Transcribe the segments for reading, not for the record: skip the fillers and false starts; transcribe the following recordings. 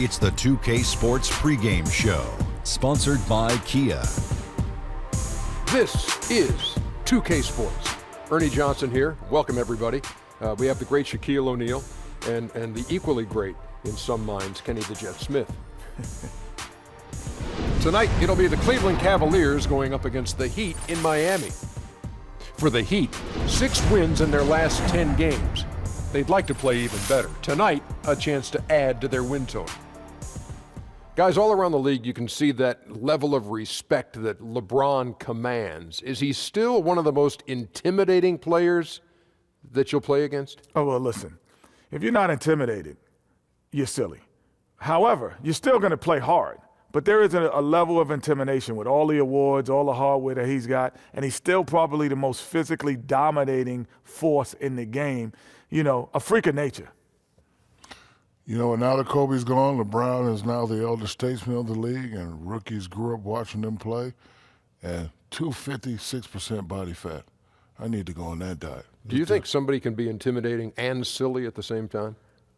It's the 2K Sports pregame show, sponsored by Kia. This is 2K Sports. Ernie Johnson here. Welcome, everybody. We have the great Shaquille O'Neal and the equally great, in some minds, Kenny the Jet Smith. Tonight, it'll be the Cleveland Cavaliers going up against the Heat in Miami. For the Heat, 6 wins in their last 10 games. They'd like to play even better. Tonight, a chance to add to their win total. Guys, all around the league, you can see that level of respect that LeBron commands. Is he still one of the most intimidating players that you'll play against? Oh, well, listen. If you're not intimidated, you're silly. However, you're still going to play hard. But there is a level of intimidation with all the awards, all the hardware that he's got, and he's still probably the most physically dominating force in the game. You know, a freak of nature. You know, now that Kobe's gone, LeBron is now the elder statesman of the league, and rookies grew up watching them play, and 256% body fat. I need to go on that diet. Do you think somebody can be intimidating and silly at the same time?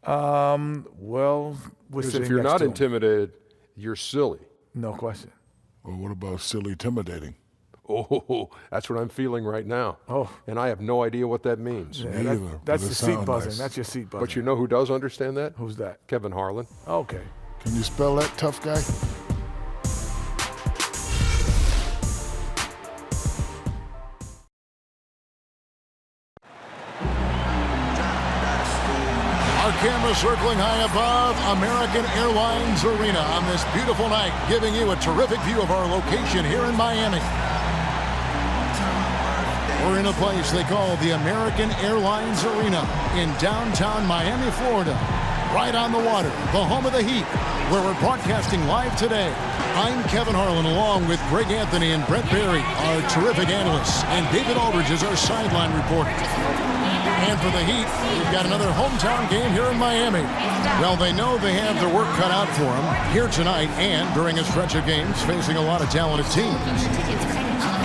Well, we're sitting if you're next not to him. intimidated, you're silly. No question. Well, what about silly intimidating? Oh, that's what I'm feeling right now. Oh. And I have no idea what that means. Yeah, Me either, but that's it the seat sound buzzing. nice. That's your seat buzzing. But you know who does understand that? Who's that? Kevin Harlan. Okay. Can you spell that, tough guy? Our camera circling high above American Airlines Arena on this beautiful night, giving you a terrific view of our location here in Miami. We're in a place they call the American Airlines Arena in downtown Miami, Florida, right on the water, the home of the Heat, where we're broadcasting live today. I'm Kevin Harlan, along with Greg Anthony and Brett Barry, our terrific analysts, and David Aldridge is our sideline reporter. And for the Heat, we've got another hometown game here in Miami. Well, they know they have their work cut out for them here tonight and during a stretch of games facing a lot of talented teams.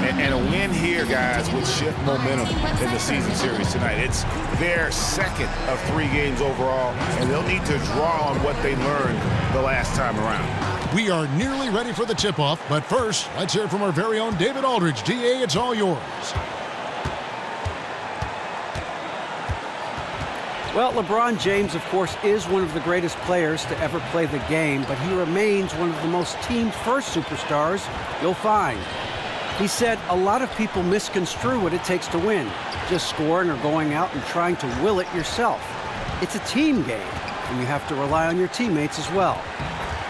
And a win here, guys, would shift momentum in the season series tonight. It's their second of 3 games overall, and they'll need to draw on what they learned the last time around. We are nearly ready for the tip-off, but first, let's hear from our very own David Aldridge. DA, it's all yours. Well, LeBron James, of course, is one of the greatest players to ever play the game, but he remains one of the most team-first superstars you'll find. He said a lot of people misconstrue what it takes to win, just scoring or going out and trying to will it yourself. It's a team game, and you have to rely on your teammates as well.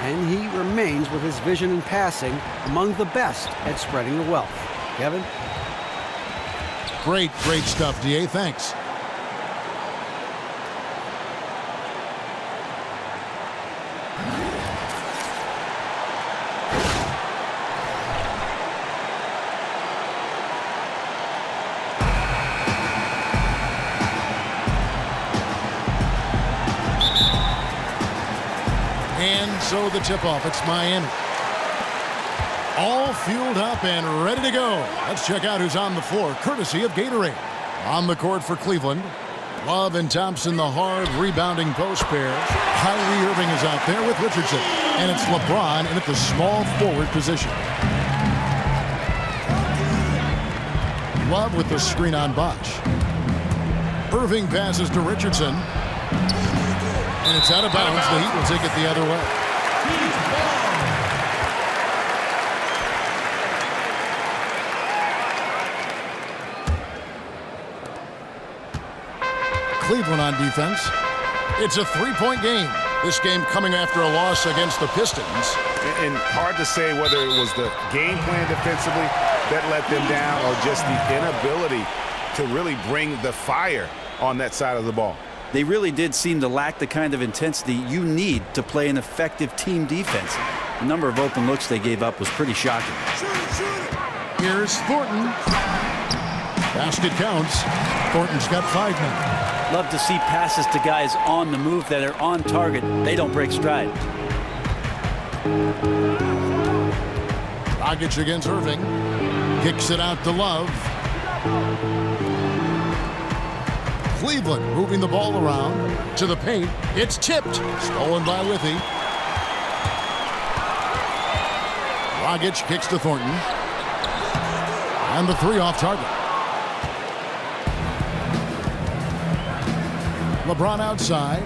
And he remains, with his vision and passing, among the best at spreading the wealth. Kevin? Great stuff, DA. Thanks. And so the tip-off, it's Miami. All fueled up and ready to go. Let's check out who's on the floor, courtesy of Gatorade. On the court for Cleveland, Love and Thompson, the hard rebounding post pair. Kyrie Irving is out there with Richardson. And it's LeBron in at the small forward position. Love with the screen on Bosh. Irving passes to Richardson. And it's out of bounds. The Heat will take it the other way. Cleveland on defense. It's a 3-point game. This game coming after a loss against the Pistons. And hard to say whether it was the game plan defensively that let them down or just the inability to really bring the fire on that side of the ball. They really did seem to lack the kind of intensity you need to play an effective team defense. The number of open looks they gave up was pretty shocking. Here's Thornton. Basket counts. Thornton's got 5 now. Love to see passes to guys on the move that are on target. They don't break stride. Dragic against Irving. Kicks it out to Love. Cleveland moving the ball around to the paint. It's tipped. Stolen by Withy. Dragic kicks to Thornton. And the three off target. LeBron outside.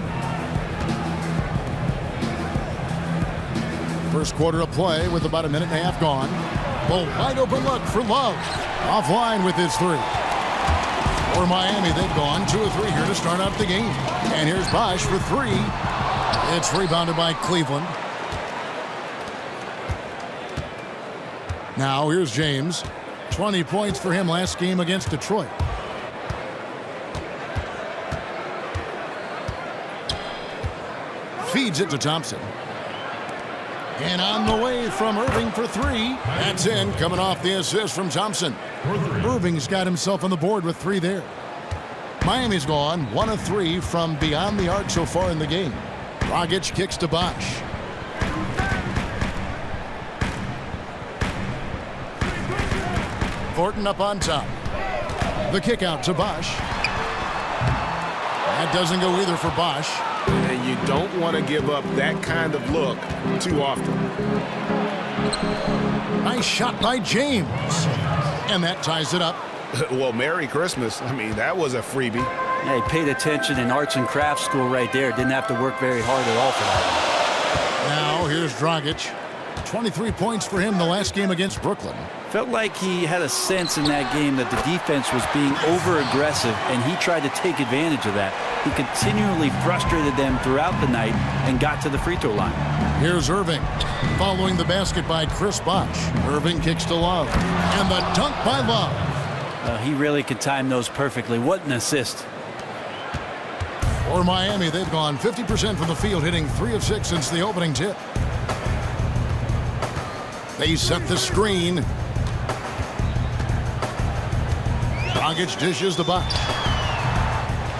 First quarter of play with about a minute and a half gone. A wide open look for Love. Offline with his three. For Miami, they've gone 2 of 3 here to start out the game. And here's Bosh for 3. It's rebounded by Cleveland. Now here's James. 20 points for him last game against Detroit. Feeds it to Thompson. And on the way from Irving for 3. That's in, coming off the assist from Thompson. Irving's got himself on the board with 3 there. Miami's gone 1 of 3 from beyond the arc so far in the game. Dragic kicks to Bosh. Thornton up on top. The kick out to Bosh. That doesn't go either for Bosh. And you don't want to give up that kind of look too often. Nice shot by James. And that ties it up. Well, Merry Christmas. I mean, that was a freebie. Yeah, he paid attention in arts and crafts school right there. Didn't have to work very hard at all for that. Now here's Dragic. 23 points for him the last game against Brooklyn. Felt like he had a sense in that game that the defense was being over-aggressive, and he tried to take advantage of that. He continually frustrated them throughout the night and got to the free throw line. Here's Irving. Following the basket by Chris Bosh. Irving kicks to Love. And the dunk by Love. He really could time those perfectly. What an assist. For Miami, they've gone 50% from the field, hitting 3 of 6 since the opening tip. They set the screen. Dragic dishes to Bosh.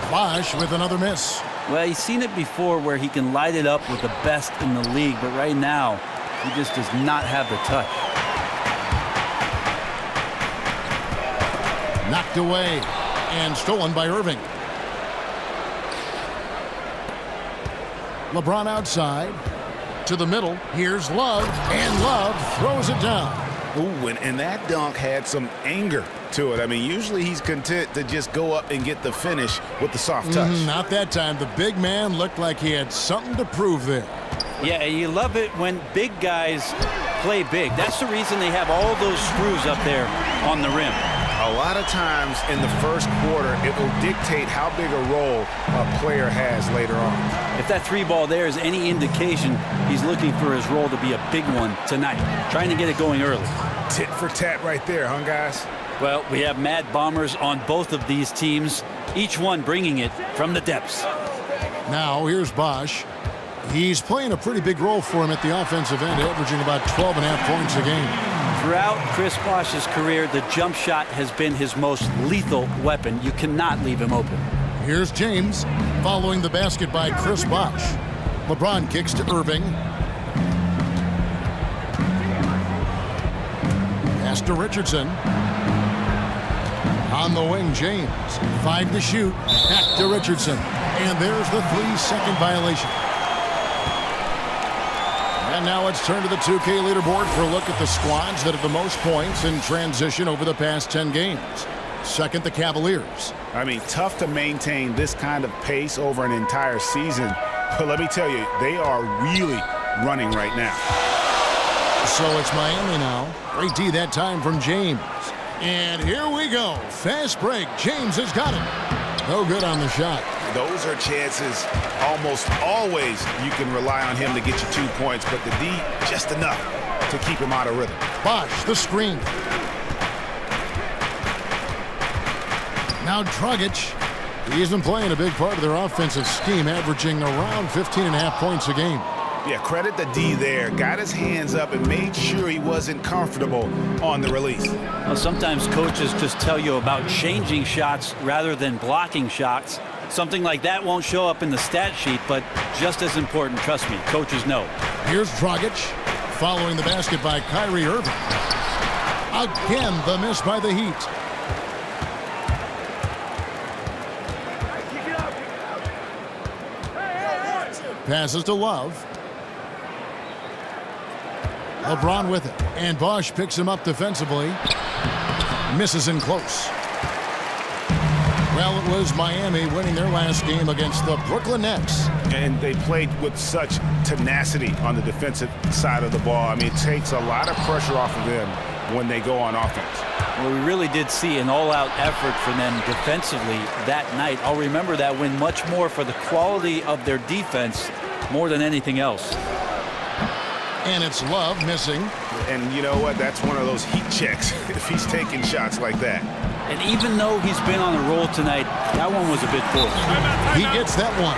Bosh with another miss. Well, he's seen it before where he can light it up with the best in the league, but right now, he just does not have the touch. Knocked away and stolen by Irving. LeBron outside to the middle. Here's Love, and Love throws it down. Ooh, and that dunk had some anger to it. I mean, usually he's content to just go up and get the finish with the soft touch. Not that time. The big man looked like he had something to prove there. Yeah, you love it when big guys play big. That's the reason they have all those screws up there on the rim. A lot of times in the first quarter, it will dictate how big a role a player has later on. If that 3 ball there is any indication, he's looking for his role to be a big one tonight, trying to get it going early. Tit for tat right there, huh, guys? Well, we have Mad Bombers on both of these teams, each one bringing it from the depths. Now here's Bosh. He's playing a pretty big role for him at the offensive end, averaging about 12.5 points a game. Throughout Chris Bosh's career, the jump shot has been his most lethal weapon. You cannot leave him open. Here's James following the basket by Chris Bosh. LeBron kicks to Irving. Pass to Richardson. On the wing, James. 5 to shoot. Back to Richardson. And there's the 3-second violation. And now let's turn to the 2K leaderboard for a look at the squads that have the most points in transition over the past 10 games. Second, the Cavaliers. I mean, tough to maintain this kind of pace over an entire season. But let me tell you, they are really running right now. So it's Miami now. Great D that time from James. And here we go. Fast break. James has got it. No good on the shot. Those are chances almost always you can rely on him to get you 2 points, but the D just enough to keep him out of rhythm. Bosh, the screen. Now Dragic. He's been playing a big part of their offensive scheme, averaging around 15.5 points a game. Yeah, credit the D there. Got his hands up and made sure he wasn't comfortable on the release. Well, sometimes coaches just tell you about changing shots rather than blocking shots. Something like that won't show up in the stat sheet, but just as important, trust me, coaches know. Here's Dragic, following the basket by Kyrie Irving. Again, the miss by the Heat. Passes to Love. LeBron with it. And Bosch picks him up defensively. Misses in close. Well, it was Miami winning their last game against the Brooklyn Nets. And they played with such tenacity on the defensive side of the ball. I mean, it takes a lot of pressure off of them when they go on offense. Well, we really did see an all-out effort from them defensively that night. I'll remember that win much more for the quality of their defense more than anything else. And it's Love missing. And you know what? That's one of those heat checks if he's taking shots like that. And even though he's been on a roll tonight, that one was a bit forced. He gets that one.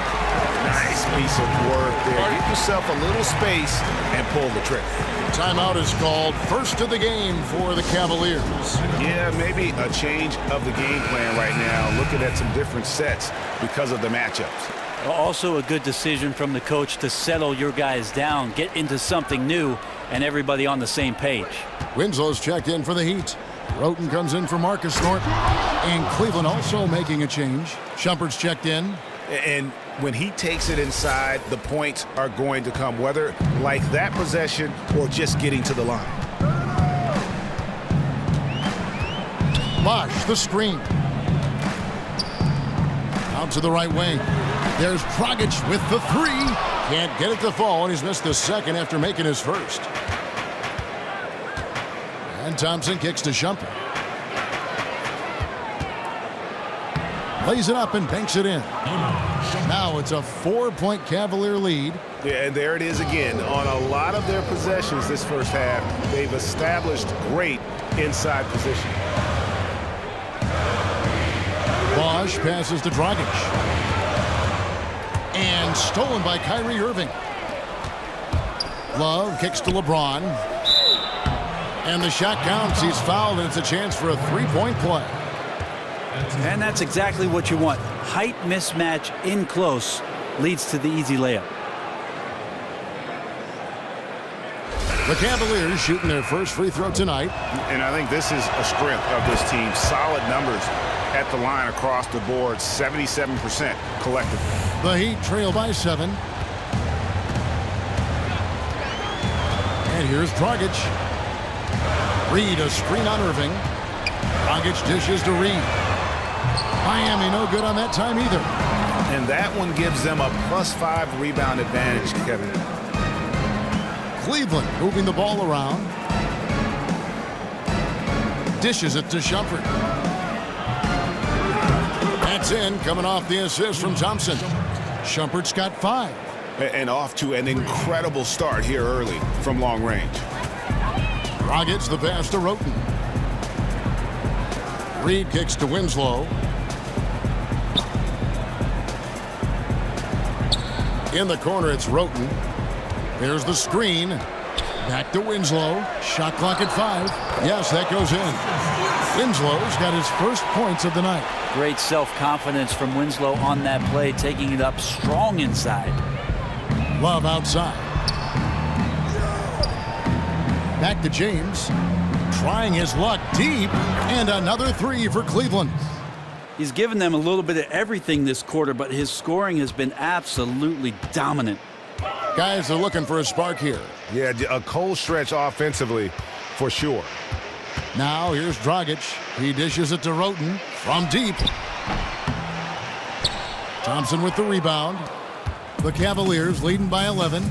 Nice piece of work there. Get yourself a little space and pull the trigger. Timeout is called. First of the game for the Cavaliers. Yeah, maybe a change of the game plan right now. Looking at some different sets because of the matchups. Also a good decision from the coach to settle your guys down, get into something new, and everybody on the same page. Winslow's checked in for the Heat. Roten comes in for Marcus Thornton. And Cleveland also making a change. Shumpert's checked in. And when he takes it inside, the points are going to come, whether like that possession or just getting to the line. Bosch, the screen. Out to the right wing. There's Dragic with the three. Can't get it to fall, and he's missed the second after making his first. And Thompson kicks to Shumpert. Lays it up and banks it in. Now it's a 4-point Cavalier lead. Yeah, and there it is again. On a lot of their possessions this first half, they've established great inside position. Bosch passes to Dragic. And stolen by Kyrie Irving. Love kicks to LeBron. And the shot counts. He's fouled, and it's a chance for a three-point play. And that's exactly what you want. Height mismatch in close leads to the easy layup. The Cavaliers shooting their first free throw tonight. And I think this is a strength of this team. Solid numbers at the line across the board, 77% collectively. The Heat trail by 7. And here's Dragic. Reed, a screen on Irving. Dragic dishes to Reed. Miami no good on that time either. And that one gives them a +5 rebound advantage, Kevin. Cleveland moving the ball around. Dishes it to Shumpert. That's in, coming off the assist from Thompson. Shumpert's got 5. And off to an incredible start here early from long range. Dragic the pass to Roten. Reed kicks to Winslow. In the corner, it's Roten. There's the screen. Back to Winslow. Shot clock at 5. Yes, that goes in. Winslow's got his first points of the night. Great self-confidence from Winslow on that play, taking it up strong inside. Love outside. Back to James. Trying his luck deep. And another 3 for Cleveland. He's given them a little bit of everything this quarter, but his scoring has been absolutely dominant. Guys are looking for a spark here. Yeah, a cold stretch offensively for sure. Now here's Dragic. He dishes it to Roten from deep. Thompson with the rebound. The Cavaliers leading by 11.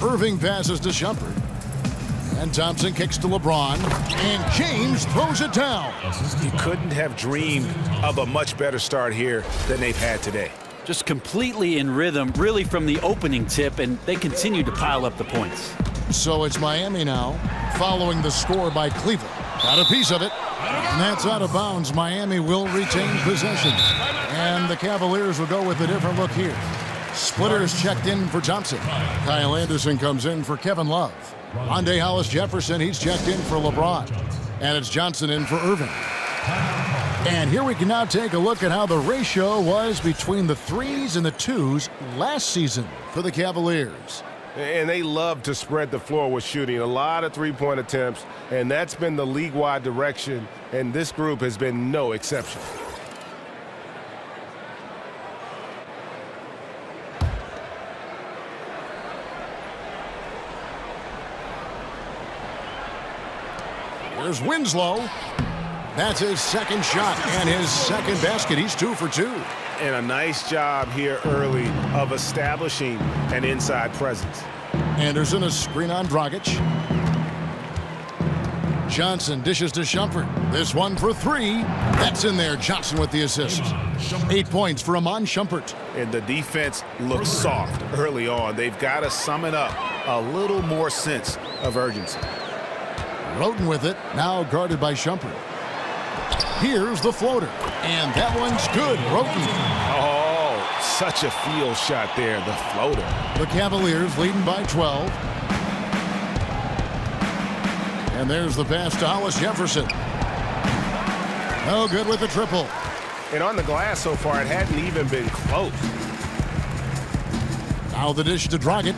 Irving passes to Shumpert. And Thompson kicks to LeBron. And James throws it down. You couldn't have dreamed of a much better start here than they've had today. Just completely in rhythm, really from the opening tip, and they continue to pile up the points. So it's Miami now, following the score by Cleveland. Got a piece of it. And that's out of bounds. Miami will retain possession. And the Cavaliers will go with a different look here. Splitters checked in for Thompson. Kyle Anderson comes in for Kevin Love. Rondé Hollis-Jefferson, he's checked in for LeBron. And it's Johnson in for Irving. And here we can now take a look at how the ratio was between the 3s and the 2s last season for the Cavaliers. And they love to spread the floor with shooting. A lot of three-point attempts, and that's been the league-wide direction, and this group has been no exception. Here's Winslow. That's his second shot and his second basket. He's 2 for 2. And a nice job here early of establishing an inside presence. Anderson, a screen on Dragic. Johnson dishes to Shumpert. This one for 3. That's in there. Johnson with the assist. 8 points for Iman Shumpert. And the defense looks soft early on. They've got to sum it up. A little more sense of urgency. Roten with it. Now guarded by Shumpert. Here's the floater. And that one's good. Roten. Oh, such a field shot there. The floater. The Cavaliers leading by 12. And there's the pass to Hollis Jefferson. No good with the triple. And on the glass so far, it hadn't even been close. Now the dish to Dragic.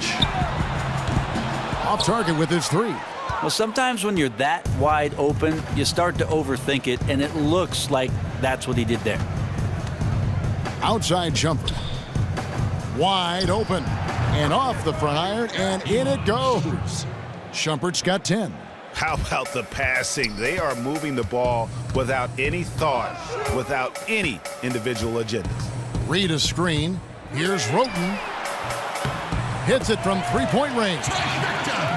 Off target with his 3. Well, sometimes when you're that wide open, you start to overthink it, and it looks like that's what he did there. Outside Shumpert. Wide open. And off the front iron, and in it goes. Shumpert's got 10. How about the passing? They are moving the ball without any thought, without any individual agendas. Reed a screen. Here's Roten. Hits it from 3-point range.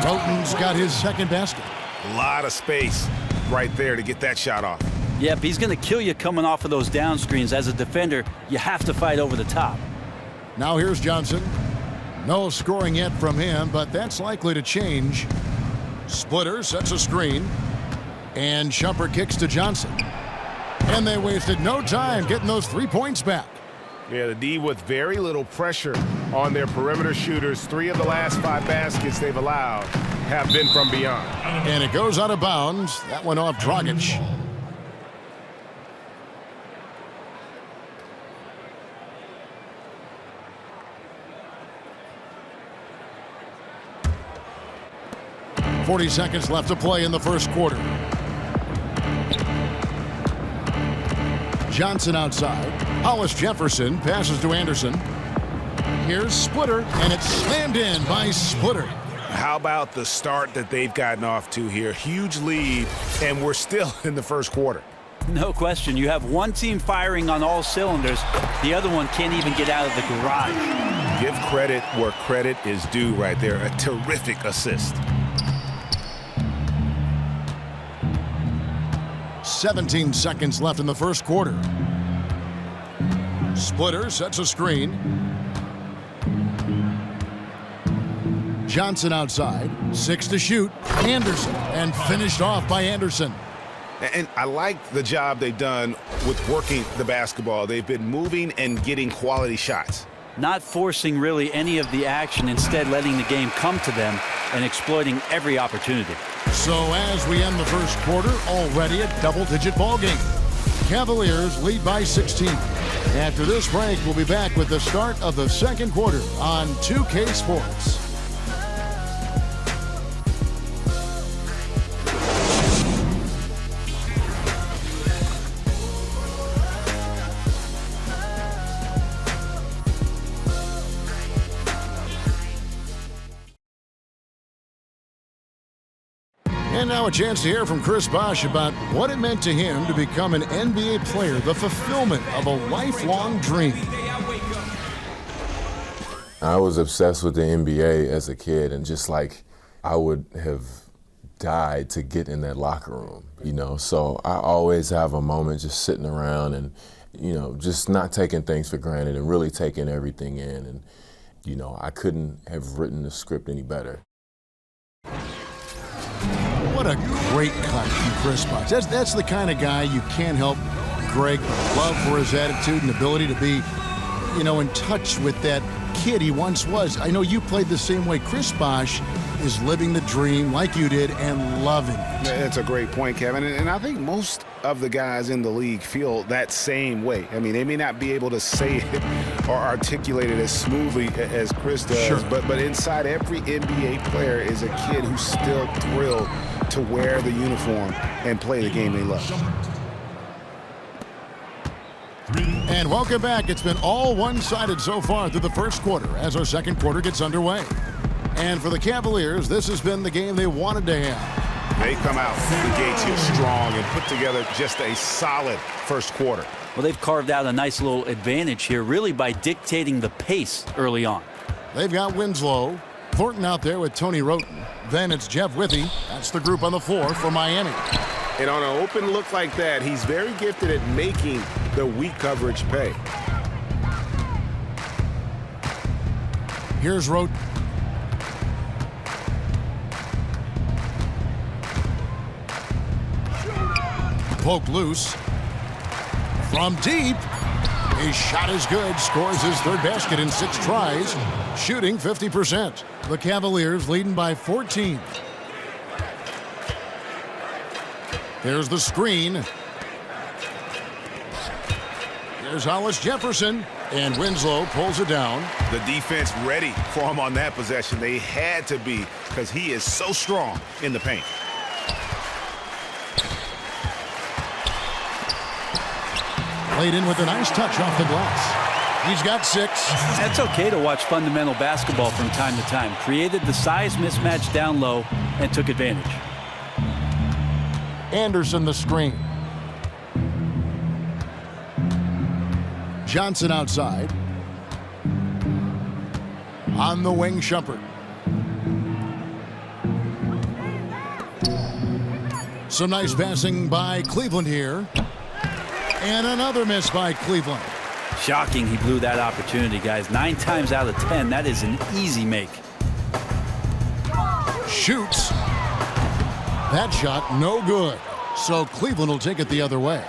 Roten's got his second basket. A lot of space right there to get that shot off. Yep, he's going to kill you coming off of those down screens. As a defender, you have to fight over the top. Now here's Johnson. No scoring yet from him, but that's likely to change. Splitter sets a screen. And Shumpert kicks to Johnson. And they wasted no time getting those 3 points back. Yeah, the D with very little pressure on their perimeter shooters. 3 of the last 5 baskets they've allowed have been from beyond. And it goes out of bounds. That went off Dragic. .40 seconds left to play in the first quarter. Johnson outside. Hollis Jefferson passes to Anderson. Here's Splitter, and it's slammed in by Splitter. How about the start that they've gotten off to here? Huge lead, and we're still in the first quarter. No question. You have one team firing on all cylinders. The other one can't even get out of the garage. Give credit where credit is due right there. A terrific assist. 17 seconds left in the first quarter. Splitter sets a screen. Johnson outside. 6 to shoot. Anderson. And finished off by Anderson. And I like the job they've done with working the basketball. They've been moving and getting quality shots. Not forcing really any of the action, instead letting the game come to them and exploiting every opportunity. So as we end the first quarter, already a double-digit ball game. Cavaliers lead by 16. After this break, we'll be back with the start of the second quarter on 2K Sports. And now a chance to hear from Chris Bosh about what it meant to him to become an NBA player, the fulfillment of a lifelong dream. I was obsessed with the NBA as a kid, and just like I would have died to get in that locker room, you know. So I always have a moment just sitting around and, you know, just not taking things for granted and really taking everything in. And, you know, I couldn't have written the script any better. What a great cut from Chris Bosh. That's the kind of guy you can't help Greg love for his attitude and ability to be, you know, in touch with that kid he once was. I know you played the same way. Chris Bosh is living the dream like you did and loving it. That's a great point, Kevin. And I think most of the guys in the league feel that same way. I mean, they may not be able to say it or articulate it as smoothly as Chris does, sure. but inside every NBA player is a kid who's still thrilled to wear the uniform and play the game they love. And welcome back. It's been all one-sided so far through the first quarter as our second quarter gets underway. And for the Cavaliers, this has been the game they wanted to have. They come out the gates here strong and put together just a solid first quarter. Well, they've carved out a nice little advantage here, really by dictating the pace early on. They've got Winslow. Thornton out there with Tony Wroten. Then it's Jeff Withey. That's the group on the floor for Miami. And on an open look like that, he's very gifted at making the weak coverage pay. Here's Wroten. Poke loose. From deep. His shot is good. Scores his third basket in 6 tries. Shooting 50%. The Cavaliers leading by 14. There's the screen. Here's Hollis Jefferson. And Winslow pulls it down. The defense ready for him on that possession. They had to be, because he is so strong in the paint. Played in with a nice touch off the glass. He's got 6. That's okay to watch fundamental basketball from time to time. Created the size mismatch down low and took advantage. Anderson the screen. Johnson outside. On the wing, Shumpert. Some nice passing by Cleveland here. And another miss by Cleveland. Shocking he blew that opportunity, guys. 9 times out of 10, that is an easy make. Shoots. That shot no good. So Cleveland will take it the other way.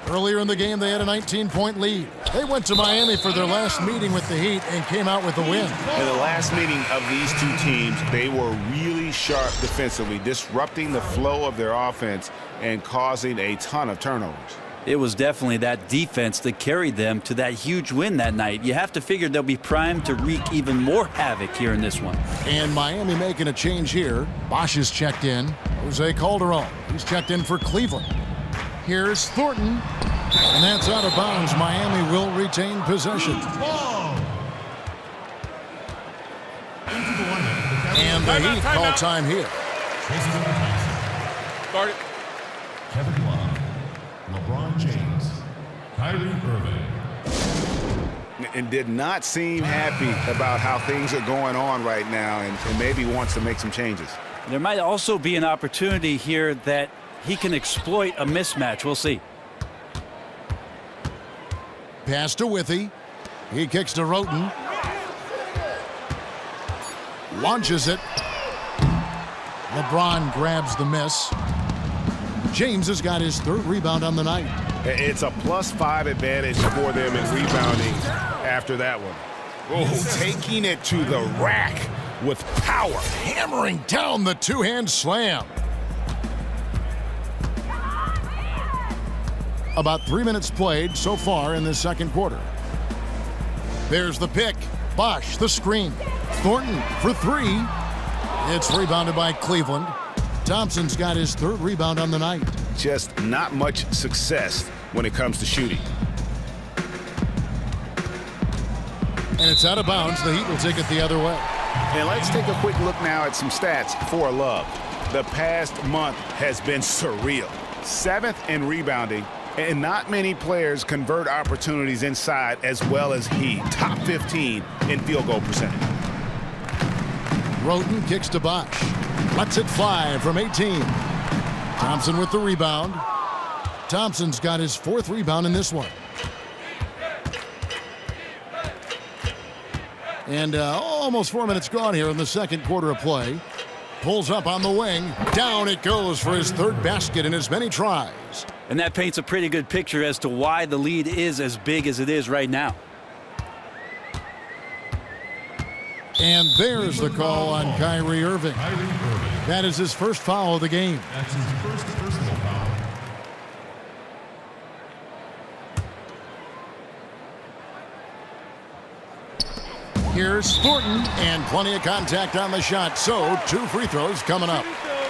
Earlier in the game, they had a 19-point lead. They went to Miami for their last meeting with the Heat and came out with a win. In the last meeting of these two teams, they were really sharp defensively, disrupting the flow of their offense and causing a ton of turnovers. It was definitely that defense that carried them to that huge win that night. You have to figure they'll be primed to wreak even more havoc here in this one. And Miami making a change here. Bosch is checked in. Jose Calderon, he's checked in for Cleveland. Here's Thornton, and that's out of bounds. Miami will retain possession. And the Heat call time here. Start it. Kevin Love, LeBron James, Kyrie Irving. And did not seem happy about how things are going on right now and maybe wants to make some changes. There might also be an opportunity here that he can exploit a mismatch. We'll see. Pass to Withey. He kicks to Wroten. Launches it. LeBron grabs the miss. James has got his 3rd rebound on the night. It's a +5 advantage for them in rebounding after that one. Oh, taking it to the rack with power. Hammering down the 2-hand slam. About 3 minutes played so far in the second quarter. There's the pick. Bosch, the screen. Thornton for 3. It's rebounded by Cleveland. Thompson's got his 3rd rebound on the night. Just not much success when it comes to shooting. And it's out of bounds. The Heat will take it the other way. And let's take a quick look now at some stats for Love. The past month has been surreal. 7th in rebounding, and not many players convert opportunities inside as well as he. Top 15 in field goal percentage. Wroten kicks to Bosch. Lets it fly from 18. Thompson with the rebound. Thompson's got his 4th rebound in this one. And almost 4 minutes gone here in the second quarter of play. Pulls up on the wing. Down it goes for his 3rd basket in as many tries. And that paints a pretty good picture as to why the lead is as big as it is right now. And there's the call on Kyrie Irving. That is his 1st foul of the game. That's his first personal foul. Here's Thornton, and plenty of contact on the shot. So 2 free throws coming up.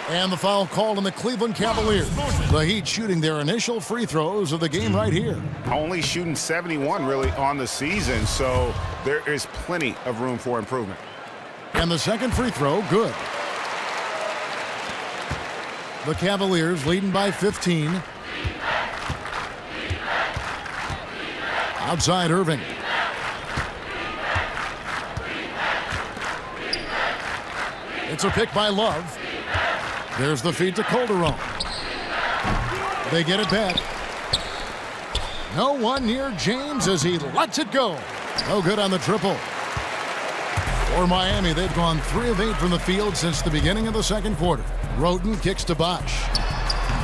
And the foul called on the Cleveland Cavaliers. The Heat shooting their initial free throws of the game right here. Only shooting 71 really on the season, so there is plenty of room for improvement. And the second free throw, good. The Cavaliers leading by 15. Outside Irving. It's a pick by Love. There's the feed to Calderon. They get it back. No one near James as he lets it go. No good on the triple. For Miami, they've gone 3 of 8 from the field since the beginning of the second quarter. Roten kicks to Bosh.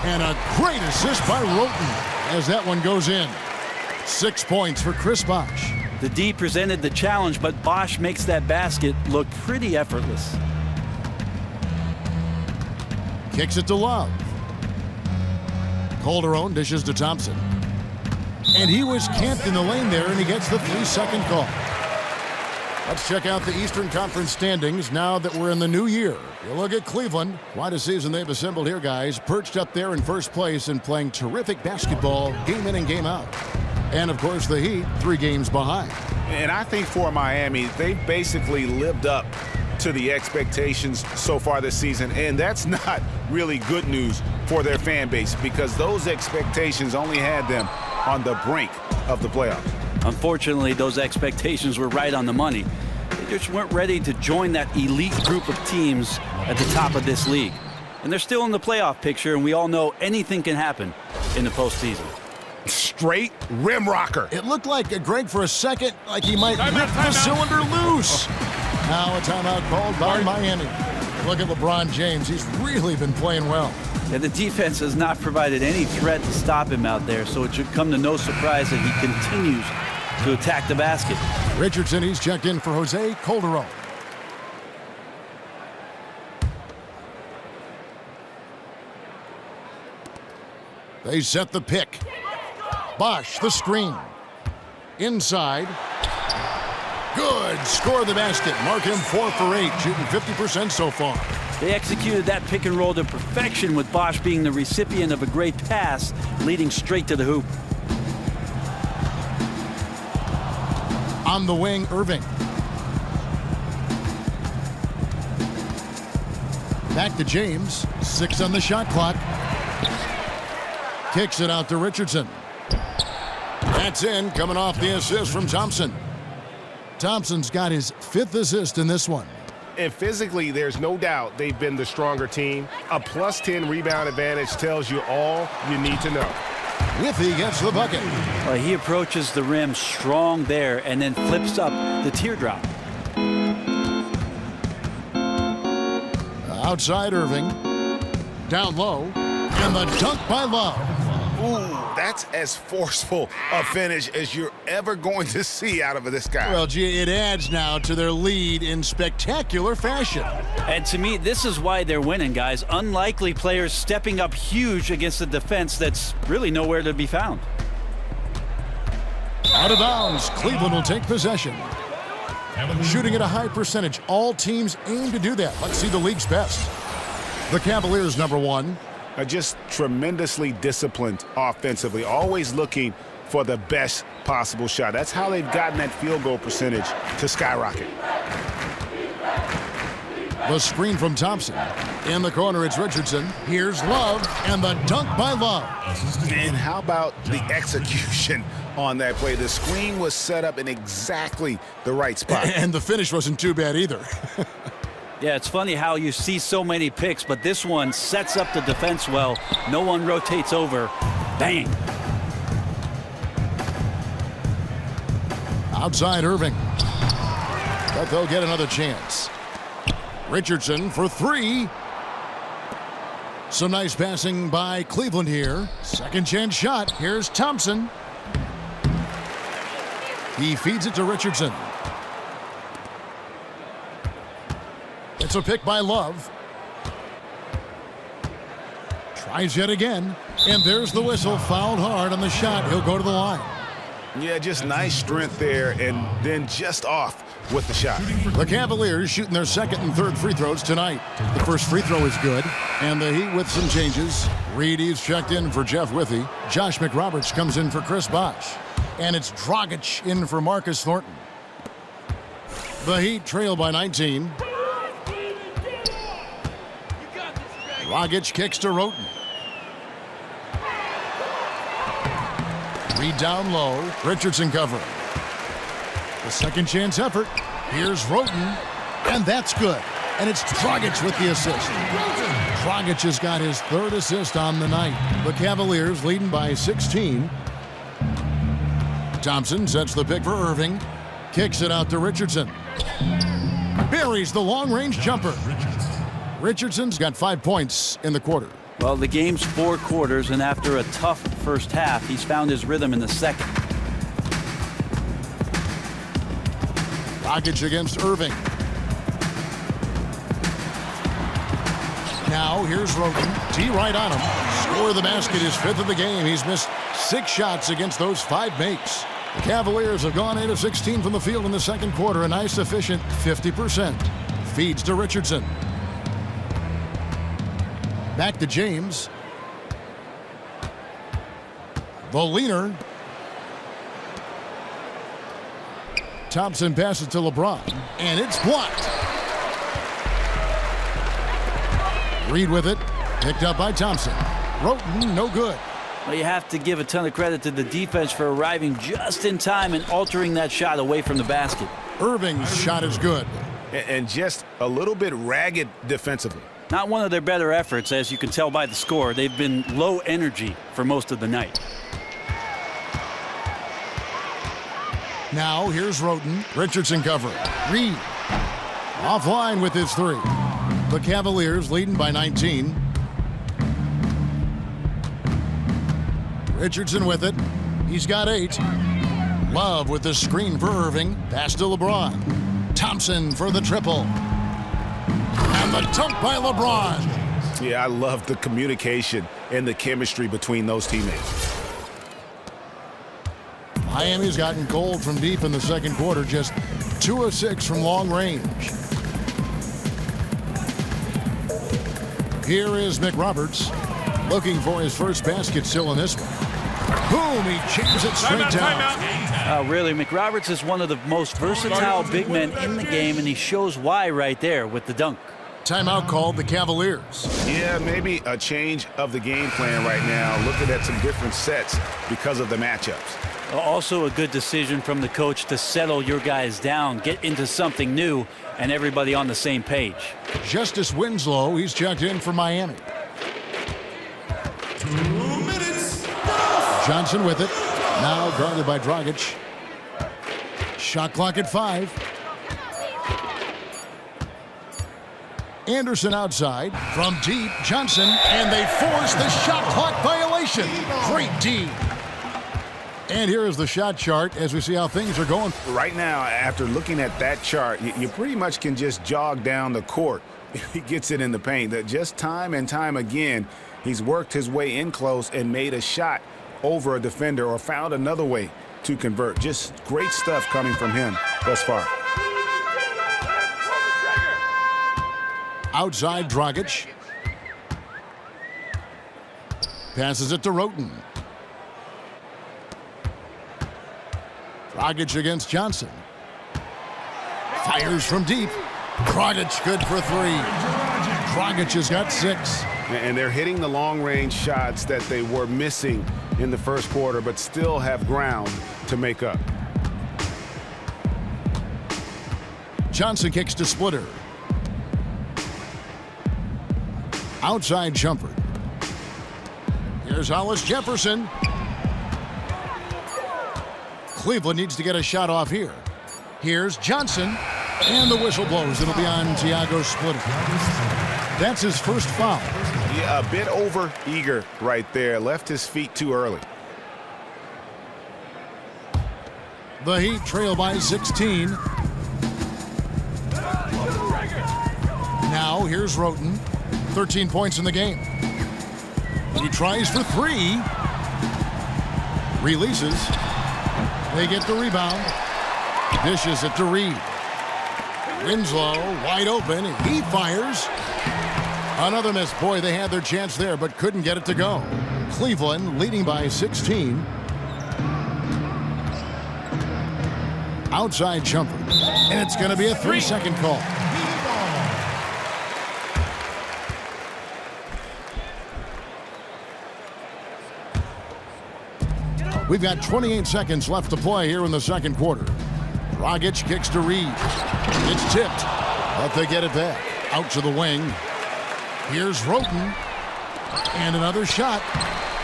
And a great assist by Roten as that one goes in. 6 points for Chris Bosh. The D presented the challenge, but Bosh makes that basket look pretty effortless. Kicks it to Love. Calderon dishes to Thompson. And he was camped in the lane there, and he gets the 3-second call. Let's check out the Eastern Conference standings now that we're in the new year. You look at Cleveland. Quite a season they've assembled here, guys. Perched up there in first place and playing terrific basketball game in and game out. And, of course, the Heat 3 games behind. And I think for Miami, they've basically lived up to the expectations so far this season, and that's not really good news for their fan base because those expectations only had them on the brink of the playoffs. Unfortunately, those expectations were right on the money. They just weren't ready to join that elite group of teams at the top of this league. And they're still in the playoff picture, and we all know anything can happen in the postseason. Straight rim rocker. It looked like Greg for a second, like he might rip the cylinder loose. Now a timeout called by Miami. Look at LeBron James. He's really been playing well. Yeah, the defense has not provided any threat to stop him out there, so it should come to no surprise that he continues to attack the basket. Richardson, he's checked in for Jose Calderon. They set the pick. Bosh, the screen. Inside. Good. Score the basket. Mark him 4 for 8, shooting 50% so far. They executed that pick and roll to perfection with Bosh being the recipient of a great pass, leading straight to the hoop. On the wing, Irving. Back to James. 6 on the shot clock. Kicks it out to Richardson. That's in, coming off the assist from Thompson. Thompson's got his 5th assist in this one. And physically, there's no doubt they've been the stronger team. A +10 rebound advantage tells you all you need to know. Withey gets the bucket. He approaches the rim strong there and then flips up the teardrop. Outside Irving. Down low. And the dunk by Love. Ooh, that's as forceful a finish as you're ever going to see out of this guy. Well, gee, it adds now to their lead in spectacular fashion. And to me, this is why they're winning, guys. Unlikely players stepping up huge against a defense that's really nowhere to be found. Out of bounds, Cleveland will take possession. Shooting at a high percentage. All teams aim to do that. Let's see the league's best. The Cavaliers, number 1. Just tremendously disciplined offensively, always looking for the best possible shot. That's how they've gotten that field goal percentage to skyrocket. The screen from Thompson. In the corner, it's Richardson. Here's Love, and the dunk by Love. And how about the execution on that play? The screen was set up in exactly the right spot. And the finish wasn't too bad either. Yeah, it's funny how you see so many picks, but this one sets up the defense well. No one rotates over. Bang. Outside Irving. But they'll get another chance. Richardson for 3. Some nice passing by Cleveland here. Second chance shot. Here's Thompson. He feeds it to Richardson. It's a pick by Love. Tries yet again. And there's the whistle. Fouled hard on the shot. He'll go to the line. Yeah, just nice strength there and then just off with the shot. The Cavaliers shooting their 2nd and 3rd free throws tonight. The first free throw is good. And the Heat with some changes. Reedy's checked in for Jeff Withey. Josh McRoberts comes in for Chris Bosh. And it's Dragic in for Marcus Thornton. The Heat trail by 19. Dragic kicks to Roten. Reed down low. Richardson covering. The second chance effort. Here's Roten. And that's good. And it's Dragic with the assist. Dragic has got his third assist on the night. The Cavaliers leading by 16. Thompson sets the pick for Irving. Kicks it out to Richardson. Buries the long-range jumper. Richardson's got 5 points in the quarter. Well, the game's 4 quarters, and after a tough first half, he's found his rhythm in the second. Dragic against Irving. Now here's Roten. T right on him. Score the basket, his 5th of the game. He's missed 6 shots against those 5 makes. The Cavaliers have gone 8 of 16 from the field in the second quarter. A nice, efficient 50%. Feeds to Richardson. Back to James. The leaner. Thompson passes to LeBron, and it's blocked. Reed with it, picked up by Thompson. Roten, no good. Well, you have to give a ton of credit to the defense for arriving just in time and altering that shot away from the basket. Irving's shot is good. And just a little bit ragged defensively. Not one of their better efforts, as you can tell by the score. They've been low energy for most of the night. Now here's Roten. Richardson covering. Reed offline with his 3. The Cavaliers leading by 19. Richardson with it. He's got 8. Love with the screen for Irving. Pass to LeBron. Thompson for the triple. And the dunk by LeBron. Yeah, I love the communication and the chemistry between those teammates. Miami's gotten cold from deep in the second quarter. Just 2 of 6 from long range. Here is McRoberts looking for his first basket still in this one. Boom, he jams it straight down. Really, McRoberts is one of the most versatile big men in the game, and he shows why right there with the dunk. Timeout called the Cavaliers. Yeah, maybe a change of the game plan right now, looking at some different sets because of the matchups. Also a good decision from the coach to settle your guys down, get into something new, and everybody on the same page. Justice Winslow, he's checked in for Miami. 2 minutes. Johnson with it. Now guarded by Dragic. Shot clock at 5. Anderson outside. From deep, Johnson. And they force the shot clock violation. Great D. And here is the shot chart as we see how things are going. Right now, after looking at that chart, you pretty much can just jog down the court if he gets it in the paint. That just time and time again, he's worked his way in close and made a shot over a defender or found another way to convert. Just great stuff coming from him thus far. Outside Dragic. Passes it to Roten. Dragic against Johnson. Fires from deep. Dragic good for 3. Dragic has got 6. And they're hitting the long-range shots that they were missing in the first quarter, but still have ground to make up. Johnson kicks to Splitter. Outside Shumpert. Here's Hollis Jefferson. Cleveland needs to get a shot off here. Here's Johnson. And the whistle blows. It'll be on Thiago Splitter. That's his first foul. Yeah, a bit over-eager right there. Left his feet too early. The Heat trail by 16. Now here's Roten. 13 points in the game. He tries for 3. Releases. They get the rebound. Dishes it to Reed. Winslow wide open. He fires. Another miss. Boy, they had their chance there, but couldn't get it to go. Cleveland leading by 16. Outside jumper. And it's going to be a 3-second call. We've got 28 seconds left to play here in the second quarter. Dragic kicks to Reed. It's tipped, but they get it back. Out to the wing. Here's Roten. And another shot.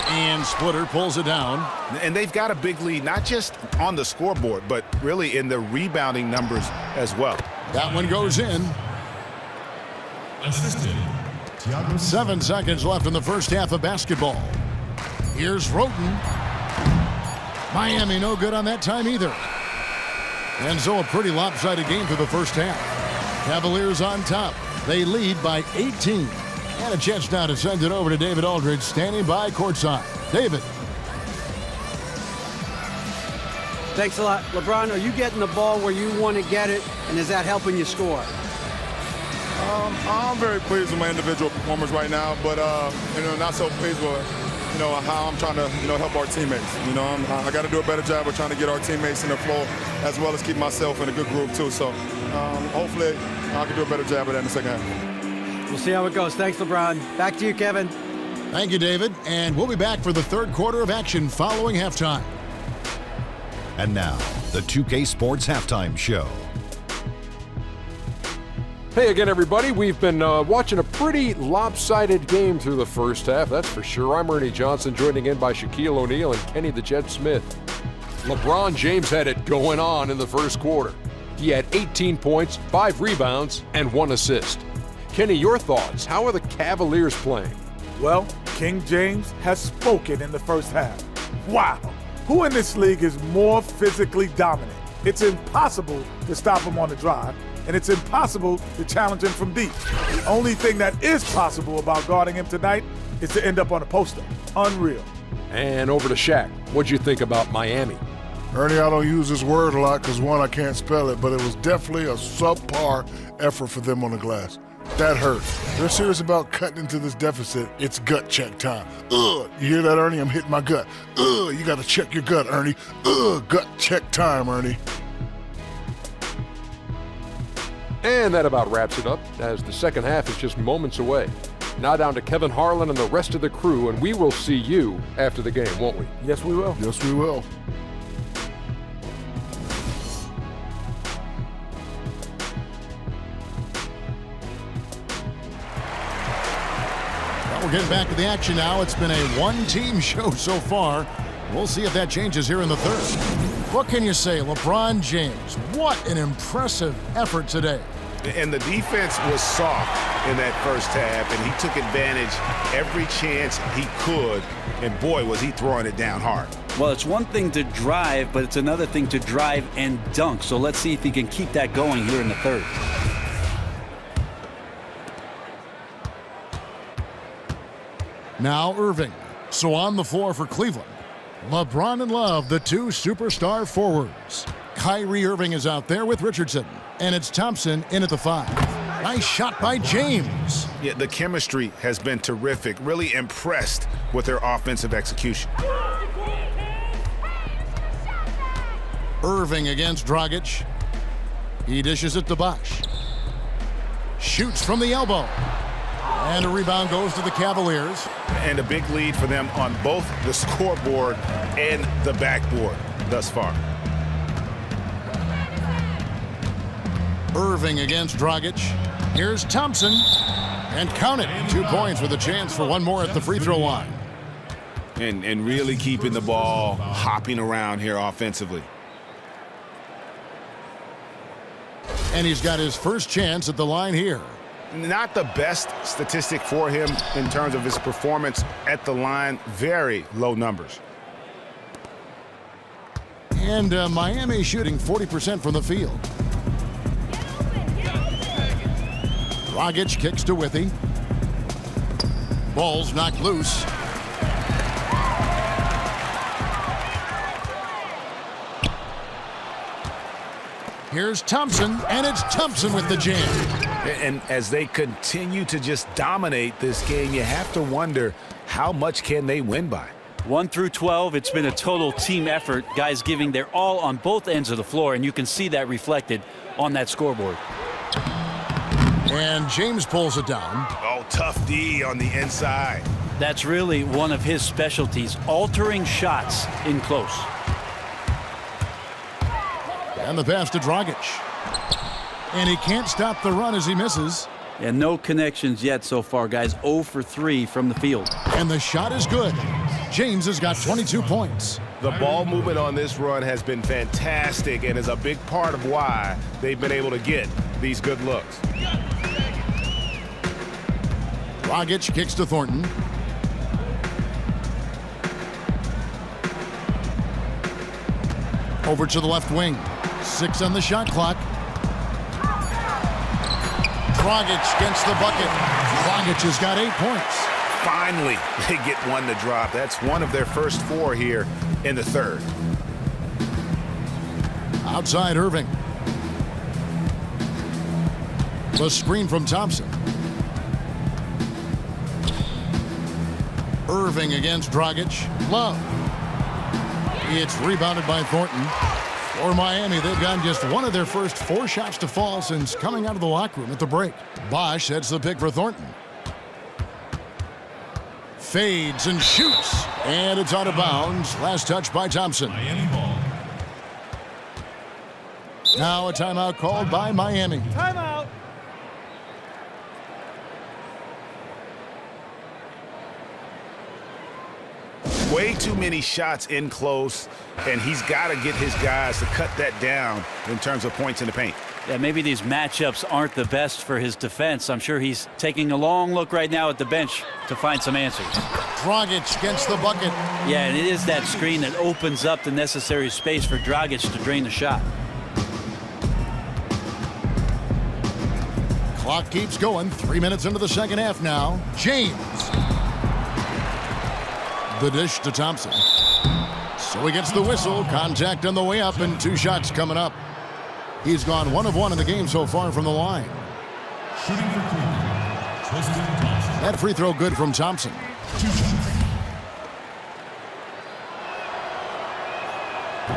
And Splitter pulls it down. And they've got a big lead, not just on the scoreboard, but really in the rebounding numbers as well. That one goes in. Assistant, Thiago. 7 seconds left in the first half of basketball. Here's Roten. Miami no good on that time either. And so a pretty lopsided game through the first half. Cavaliers on top. They lead by 18. And a chance now to send it over to David Aldridge, standing by courtside. David. Thanks a lot. LeBron, are you getting the ball where you want to get it, and is that helping you score? I'm very pleased with my individual performance right now, but not so pleased with how I'm trying to help our teammates. I got to do a better job of trying to get our teammates in the flow, as well as keep myself in a good groove too. So hopefully I can do a better job of that in the second half. We'll see how it goes. Thanks, LeBron. Back to you, Kevin. Thank you, David. And we'll be back for the third quarter of action following halftime. And now, the 2K Sports Halftime Show. Hey again, everybody. We've been watching a pretty lopsided game through the first half, that's for sure. I'm Ernie Johnson, joined again by Shaquille O'Neal and Kenny the Jet Smith. LeBron James had it going on in the first quarter. He had 18 points, 5 rebounds, and 1 assist. Kenny, your thoughts? How are the Cavaliers playing? Well, King James has spoken in the first half. Wow. Who in this league is more physically dominant? It's impossible to stop him on the drive, and it's impossible to challenge him from deep. The only thing that is possible about guarding him tonight is to end up on a post-up. Unreal. And over to Shaq. What'd you think about Miami? Ernie, I don't use this word a lot because, one, I can't spell it, but it was definitely a subpar effort for them on the glass. That hurt. They're serious about cutting into this deficit. It's gut check time. You hear that, Ernie? I'm hitting my gut. You got to check your gut, Ernie. Gut check time, Ernie. And that about wraps it up, as the second half is just moments away. Now down to Kevin Harlan and the rest of the crew, and we will see you after the game, won't we? Yes, we will. Yes, we will. We're getting back to the action now. It's been a one-team show so far. We'll see if that changes here in the third. What can you say, LeBron James? What an impressive effort today. And the defense was soft in that first half, and he took advantage every chance he could, and boy, was he throwing it down hard. Well, it's one thing to drive, but it's another thing to drive and dunk. So let's see if he can keep that going here in the third. Now Irving. So on the floor for Cleveland, LeBron and Love, the two superstar forwards. Kyrie Irving is out there with Richardson, and it's Thompson in at the 5. Nice shot by James. Yeah, the chemistry has been terrific. Really impressed with their offensive execution. Irving against Dragic. He dishes it to Bosh. Shoots from the elbow. And a rebound goes to the Cavaliers. And a big lead for them on both the scoreboard and the backboard thus far. Irving against Dragic. Here's Thompson. And count it. 2 points with a chance for one more at the free throw line. And really keeping the ball hopping around here offensively. And he's got his first chance at the line here. Not the best statistic for him in terms of his performance at the line. Very low numbers. And Miami shooting 40% from the field. Dragic kicks to Withy. Ball's knocked loose. Here's Thompson, and it's Thompson with the jam. And as they continue to just dominate this game, you have to wonder, how much can they win by? 1 through 12, it's been a total team effort. Guys giving their all on both ends of the floor, and you can see that reflected on that scoreboard. And James pulls it down. Oh, tough D on the inside. That's really one of his specialties, altering shots in close. And the pass to Dragic. And he can't stop the run as he misses. And no connections yet so far, guys. 0 for 3 from the field. And the shot is good. James has got 22 points. The ball movement on this run has been fantastic and is a big part of why they've been able to get these good looks. Dragic kicks to Thornton. Over to the left wing. 6 on the shot clock. Dragic against the bucket. Dragic has got 8 points. Finally, they get one to drop. That's one of their first 4 here in the third. Outside Irving. The screen from Thompson. Irving against Dragic. Love. It's rebounded by Thornton. For Miami, they've gotten just one of their first 4 shots to fall since coming out of the locker room at the break. Bosch sets the pick for Thornton. Fades and shoots. And it's out of bounds. Last touch by Thompson. Miami ball. Now a timeout called by Miami. Timeout. Way too many shots in close, and he's got to get his guys to cut that down in terms of points in the paint. Yeah, maybe these matchups aren't the best for his defense. I'm sure he's taking a long look right now at the bench to find some answers. Dragic against the bucket. Yeah, and it is that screen that opens up the necessary space for Dragic to drain the shot. Clock keeps going. 3 minutes into the second half now. James. The dish to Thompson. So he gets the whistle. Contact on the way up and 2 shots coming up. He's gone 1 of 1 in the game so far from the line. Shooting for Cleveland, Tristan Thompson. That free throw good from Thompson. 2 shots.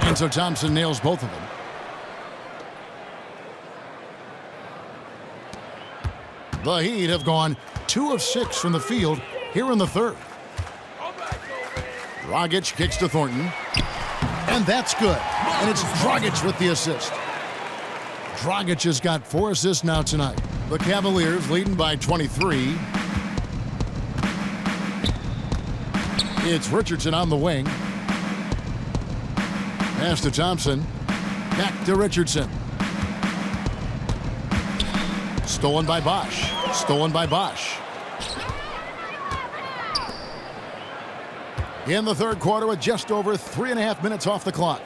And so Thompson nails both of them. The Heat have gone 2 of 6 from the field here in the third. Dragic kicks to Thornton. And that's good. And it's Dragic with the assist. Dragic has got 4 assists now tonight. The Cavaliers leading by 23. It's Richardson on the wing. Pass to Thompson. Back to Richardson. Stolen by Bosch. Stolen by Bosch. In the third quarter with just over 3.5 minutes off the clock.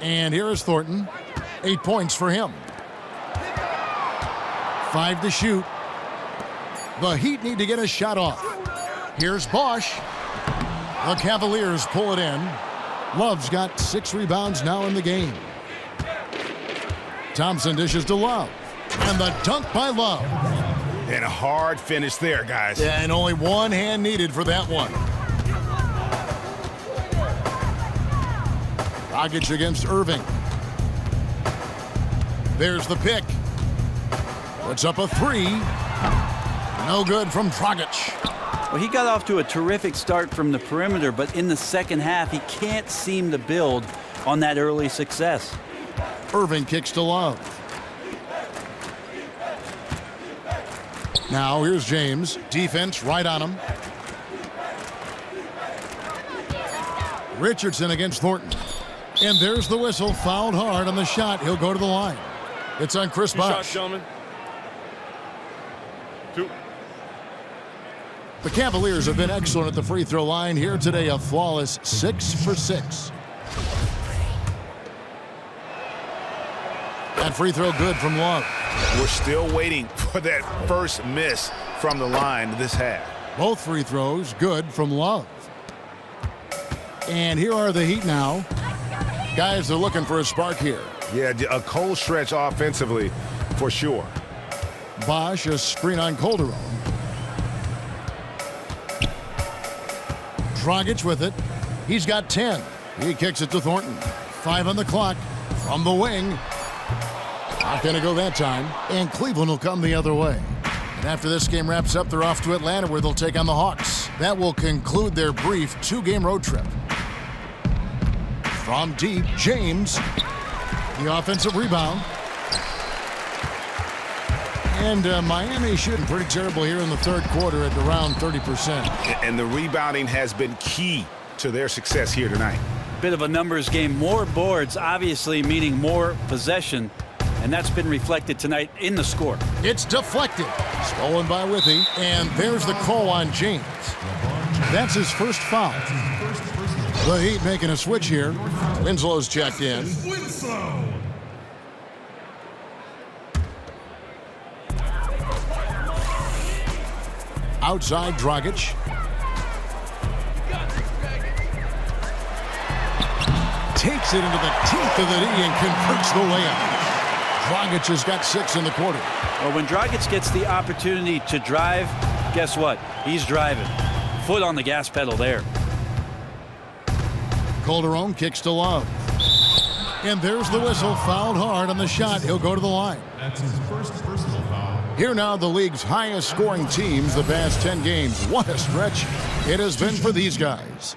And here is Thornton. 8 points for him. 5 to shoot. The Heat need to get a shot off. Here's Bosch. The Cavaliers pull it in. Love's got 6 rebounds now in the game. Thompson dishes to Love. And the dunk by Love. And a hard finish there, guys. Yeah, and only 1 hand needed for that one. Dragic against Irving. There's the pick. Puts up a 3. No good from Dragic. Well, he got off to a terrific start from the perimeter, but in the second half, he can't seem to build on that early success. Irving kicks to Love. Now here's James. Defense right on him. Richardson against Thornton. And there's the whistle. Fouled hard on the shot. He'll go to the line. It's on Chris Bosh. Shot, gentlemen. 2. The Cavaliers have been excellent at the free throw line here today. A flawless 6 for 6. That free throw good from Love. We're still waiting for that first miss from the line this half. Both free throws good from Love. And here are the Heat now. Guys are looking for a spark here. Yeah, a cold stretch offensively for sure. Bosch, a screen on Calderon. Dragic with it. He's got 10. He kicks it to Thornton. 5 on the clock from the wing. Not going to go that time. And Cleveland will come the other way. And after this game wraps up, they're off to Atlanta where they'll take on the Hawks. That will conclude their brief 2-game road trip. From deep, James, the offensive rebound. And Miami shooting pretty terrible here in the third quarter at around 30%. And the rebounding has been key to their success here tonight. Bit of a numbers game. More boards, obviously, meaning more possession. And that's been reflected tonight in the score. It's deflected. Stolen by Withy. And there's the call on James. That's his first foul. The Heat making a switch here. Winslow's checked in. Outside, Dragic. Takes it into the teeth of the knee and converts the layup. Dragic has got 6 in the quarter. Well, when Dragic gets the opportunity to drive, guess what? He's driving. Foot on the gas pedal there. Calderon kicks to Love. And there's the whistle. Fouled hard on the shot. He'll go to the line. That's his first personal foul. Here now, the league's highest scoring teams the past 10 games. What a stretch it has been for these guys.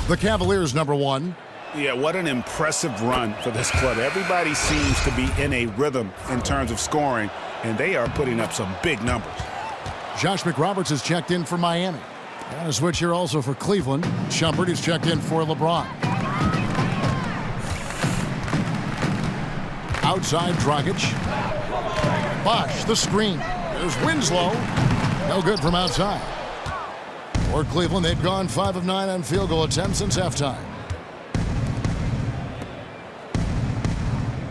The Cavaliers, number 1. Yeah, what an impressive run for this club. Everybody seems to be in a rhythm in terms of scoring, and they are putting up some big numbers. Josh McRoberts has checked in for Miami. And a switch here also for Cleveland. Shumpert is checked in for LeBron. Outside, Dragic. Bosh, the screen. There's Winslow. No good from outside. For Cleveland, they've gone 5 of 9 on field goal attempts since halftime.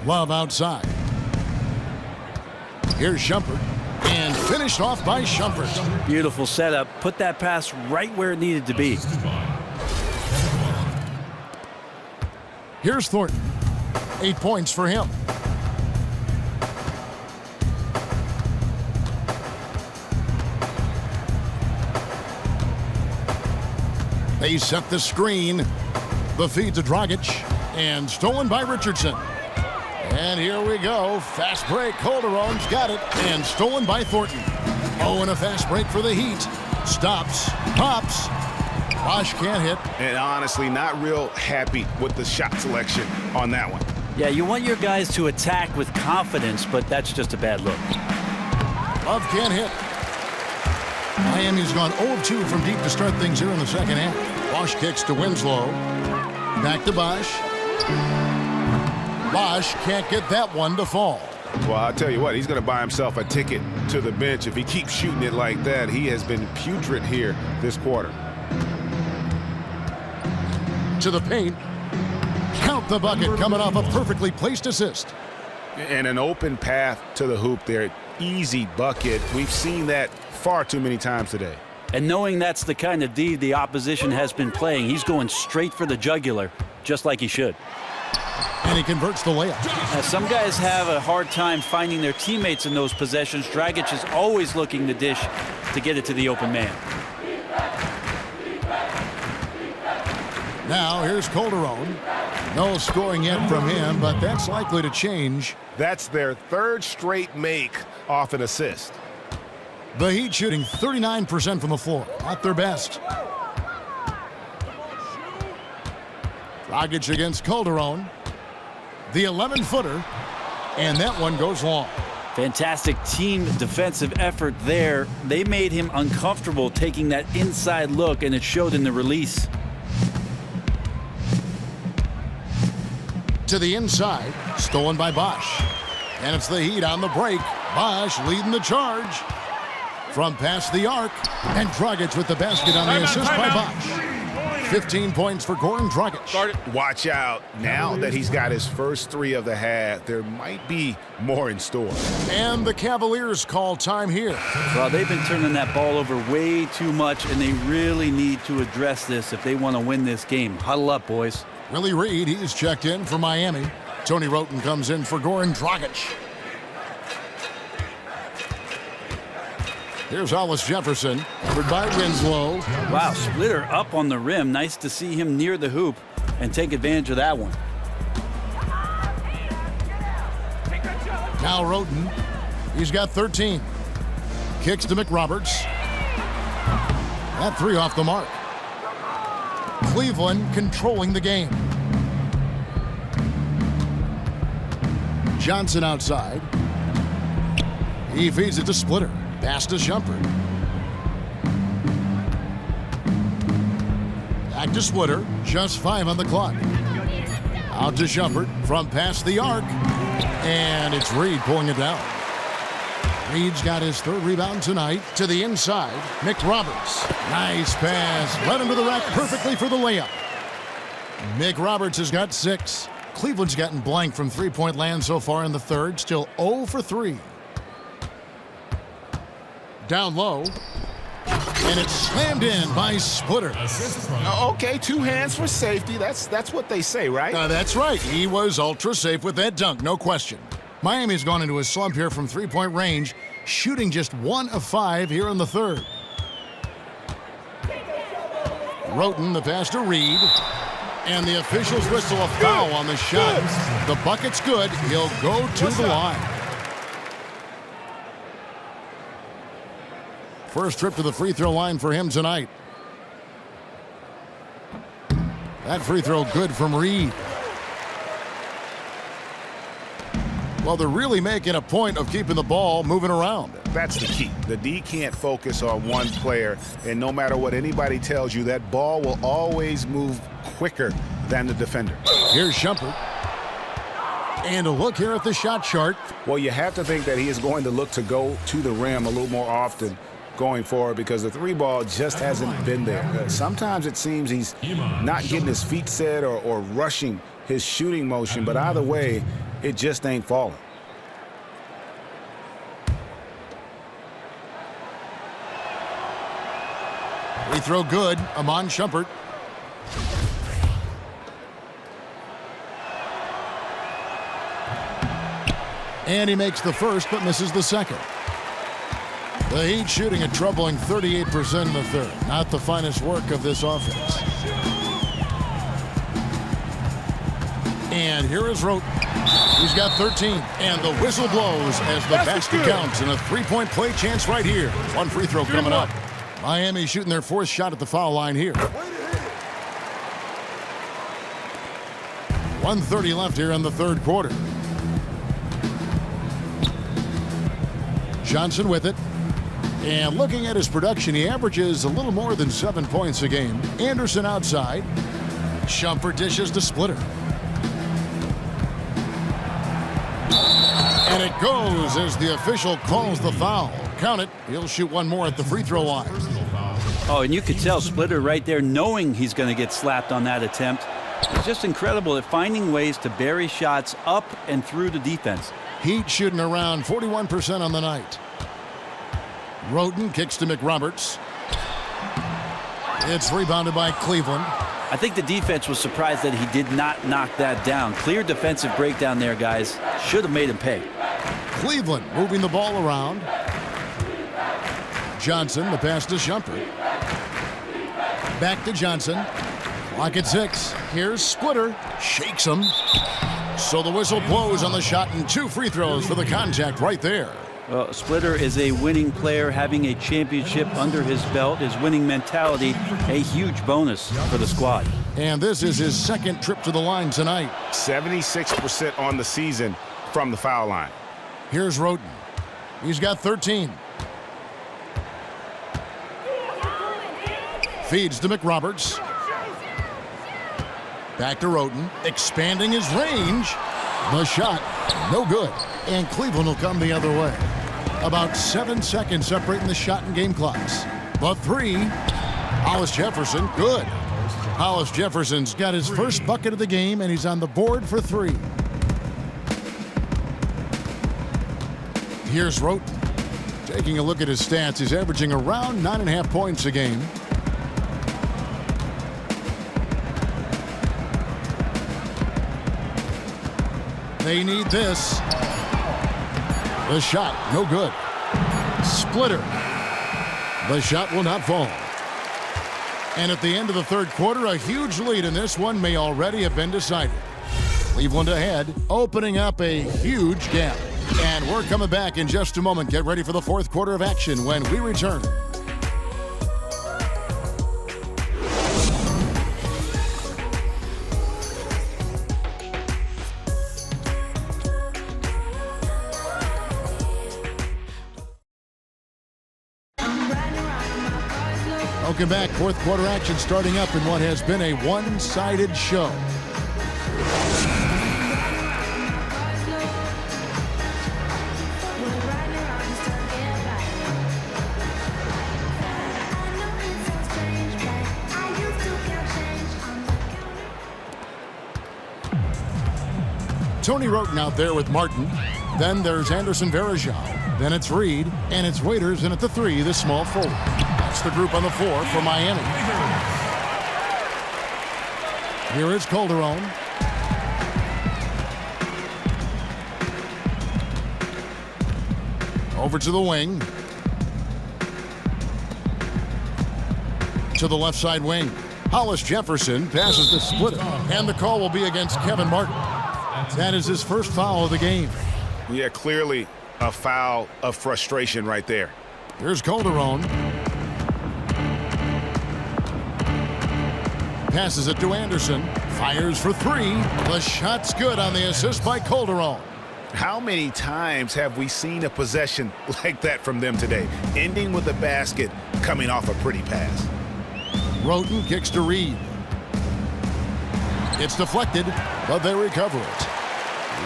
Love outside. Here's Shumpert. And finished off by Shumpert. Beautiful setup. Put that pass right where it needed to be. Here's Thornton. 8 points for him. They set the screen. The feed to Dragic. And stolen by Richardson. And here we go. Fast break. Calderon's got it. And stolen by Thornton. Oh, and a fast break for the Heat. Stops. Pops. Bosh can't hit. And honestly, not real happy with the shot selection on that one. Yeah, you want your guys to attack with confidence, but that's just a bad look. Love can't hit. Miami's gone 0 of 2 from deep to start things here in the second half. Bosh kicks to Winslow. Back to Bosh. Bosh can't get that one to fall. Well, I'll tell you what, he's going to buy himself a ticket to the bench. If he keeps shooting it like that, he has been putrid here this quarter. To the paint. Count the bucket coming off a perfectly placed assist. And an open path to the hoop there. Easy bucket. We've seen that far too many times today. And knowing that's the kind of D the opposition has been playing, he's going straight for the jugular, just like he should. And he converts the layup. Now, some guys have a hard time finding their teammates in those possessions. Dragic is always looking to dish to get it to the open man. Now here's Calderon. No scoring yet from him, but that's likely to change. That's their third straight make off an assist. The Heat shooting 39% from the floor. Not their best. Dragic against Calderon. The 11-footer. And that one goes long. Fantastic team defensive effort there. They made him uncomfortable taking that inside look, and it showed in the release. To the inside. Stolen by Bosh. And it's the Heat on the break. Bosh leading the charge. From past the arc. And Dragic with the basket on the assist by Bosh. 15 points for Goran Dragic. Watch out. Now that he's got his first 3 of the half, there might be more in store. And the Cavaliers call time here. Well, they've been turning that ball over way too much, and they really need to address this if they want to win this game. Huddle up, boys. Willie Reed, he's checked in for Miami. Tony Wroten comes in for Goran Dragic. Here's Hollis Jefferson, covered by Winslow. Wow, Splitter up on the rim. Nice to see him near the hoop and take advantage of that one. Now Wroten, he's got 13. kicks to McRoberts. That three off the mark. Cleveland controlling the game. Johnson outside. He feeds it to Splitter. Pass to Shumpert. Back to Splitter. Just 5 on the clock. Out to Shumpert from past the arc. And it's Reed pulling it down. Reed's got his 3rd rebound tonight. To the inside, McRoberts. Nice pass. Led him to the rack perfectly for the layup. McRoberts has got 6. Cleveland's gotten blank from three-point land so far in the 3rd. Still 0 for 3. Down low. And it's slammed in by Splitter. Okay, 2 hands for safety. That's what they say, right? That's right. He was ultra safe with that dunk, no question. Miami's gone into a slump here from three-point range, shooting just 1 of 5 here in the 3rd. Roten, the pass to Reed. And the officials whistle a foul on the shot. The bucket's good. He'll go to the line. First trip to the free throw line for him tonight. That free throw good from Reed. Well, they're really making a point of keeping the ball moving around. That's the key. The D can't focus on one player, and no matter what anybody tells you, that ball will always move quicker than the defender. Here's Shumpert. And a look here at the shot chart. Well, you have to think that he is going to look to go to the rim a little more often going forward because the 3 ball just hasn't been there. Sometimes it seems he's not getting his feet set or rushing his shooting motion, but either way, it just ain't falling. Free throw good. Iman Shumpert. And he makes the first but misses the second. The Heat shooting a troubling 38% in the 3rd. Not the finest work of this offense. And here is Roten. He's got 13. And the whistle blows as the basket counts. And a 3-point play chance right here. 1 free throw coming up. Miami shooting their 4th shot at the foul line here. 1:30 left here in the 3rd quarter. Johnson with it. And looking at his production, he averages a little more than 7 points a game. Anderson outside. Shumpert dishes to Splitter. And it goes as the official calls the foul. Count it. He'll shoot 1 more at the free throw line. Oh, and you could tell Splitter right there knowing he's going to get slapped on that attempt. It's just incredible at finding ways to bury shots up and through the defense. Heat shooting around 41% on the night. Roten kicks to McRoberts. It's rebounded by Cleveland. I think the defense was surprised that he did not knock that down. Clear defensive breakdown there, guys. Should have made him pay. Cleveland moving the ball around. Johnson, the pass to Shumpert. Back to Johnson. Clock at 6. Here's Splitter. Shakes him. So the whistle blows on the shot and 2 free throws for the contact right there. Well, Splitter is a winning player, having a championship under his belt. His winning mentality, a huge bonus for the squad. And this is his 2nd trip to the line tonight. 76% on the season from the foul line. Here's Roten. He's got 13. Feeds to McRoberts. Back to Roten, expanding his range. The shot, no good. And Cleveland will come the other way. About 7 seconds separating the shot and game clocks. The 3, Hollis Jefferson, good. Hollis Jefferson's got his first bucket of the game, and he's on the board for 3. Here's Roten. Taking a look at his stats, he's averaging around 9.5 points a game. They need this. The shot, no good. Splitter. The shot will not fall. And at the end of the 3rd quarter, a huge lead in this one may already have been decided. Cleveland ahead, opening up a huge gap. And we're coming back in just a moment. Get ready for the fourth quarter of action when we return. Welcome back. Fourth quarter action starting up in what has been a one-sided show. Tony Wroten out there with Martin. Then there's Anderson Varejao. Then it's Reed, and it's Waiters in at the 3, the small forward. That's the group on the 4 for Miami. Here is Calderon. Over to the wing. To the left side wing. Hollis Jefferson passes the splitter, and the call will be against Kevin Martin. That is his first foul of the game. Yeah, clearly a foul of frustration right there. Here's Calderon. Passes it to Anderson. Fires for 3. The shot's good on the assist by Calderon. How many times have we seen a possession like that from them today, ending with a basket coming off a pretty pass? Wroten kicks to Reed. It's deflected, but they recover it.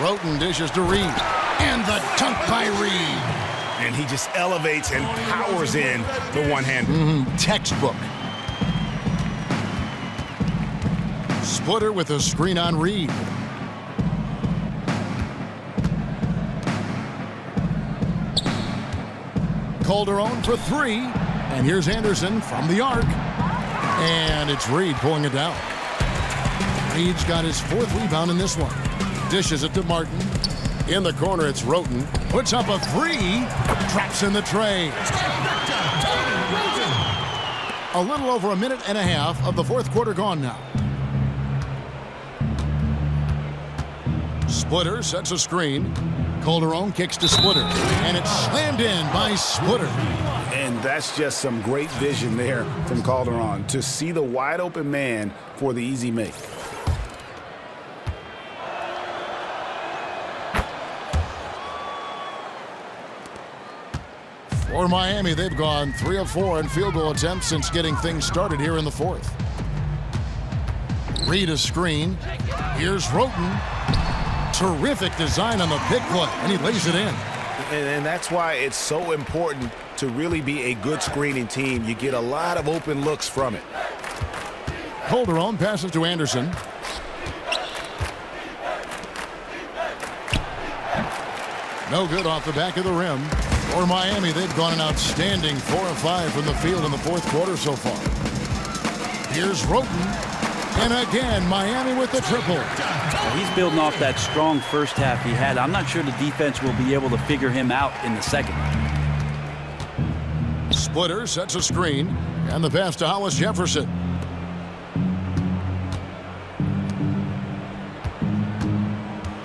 Wroten dishes to Reed. And the dunk by Reed. And he just elevates and powers in the one-hander. Textbook. Splitter with a screen on Reed. Calderon for 3. And here's Anderson from the arc. And it's Reed pulling it down. Reed's got his 4th rebound in this one. Dishes it to Martin. In the corner, it's Wroten. Puts up a 3. Traps in the tray. A little over a minute and a half of the fourth quarter gone now. Splitter sets a screen. Calderon kicks to Splitter. And it's slammed in by Splitter. And that's just some great vision there from Calderon to see the wide open man for the easy make. For Miami, they've gone 3 of 4 in field goal attempts since getting things started here in the fourth. Reed a screen. Here's Wroten. Terrific design on the pick play, and he lays it in. And that's why it's so important to really be a good screening team. You get a lot of open looks from it. Calderon passes to Anderson. No good off the back of the rim. For Miami, they've gone an outstanding 4 of 5 from the field in the fourth quarter so far. Here's Wroten. And again, Miami with the triple. He's building off that strong first half he had. I'm not sure the defense will be able to figure him out in the second. Splitter sets a screen. And the pass to Hollis Jefferson.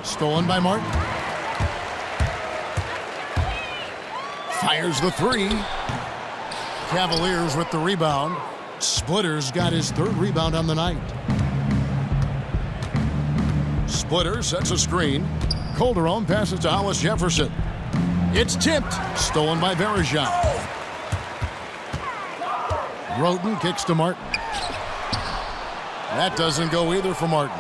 Stolen by Martin. Fires the 3. Cavaliers with the rebound. Splitter's got his 3rd rebound on the night. Splitter sets a screen. Calderon passes to Hollis Jefferson. It's tipped. Stolen by Varejao. Wroten kicks to Martin. That doesn't go either for Martin.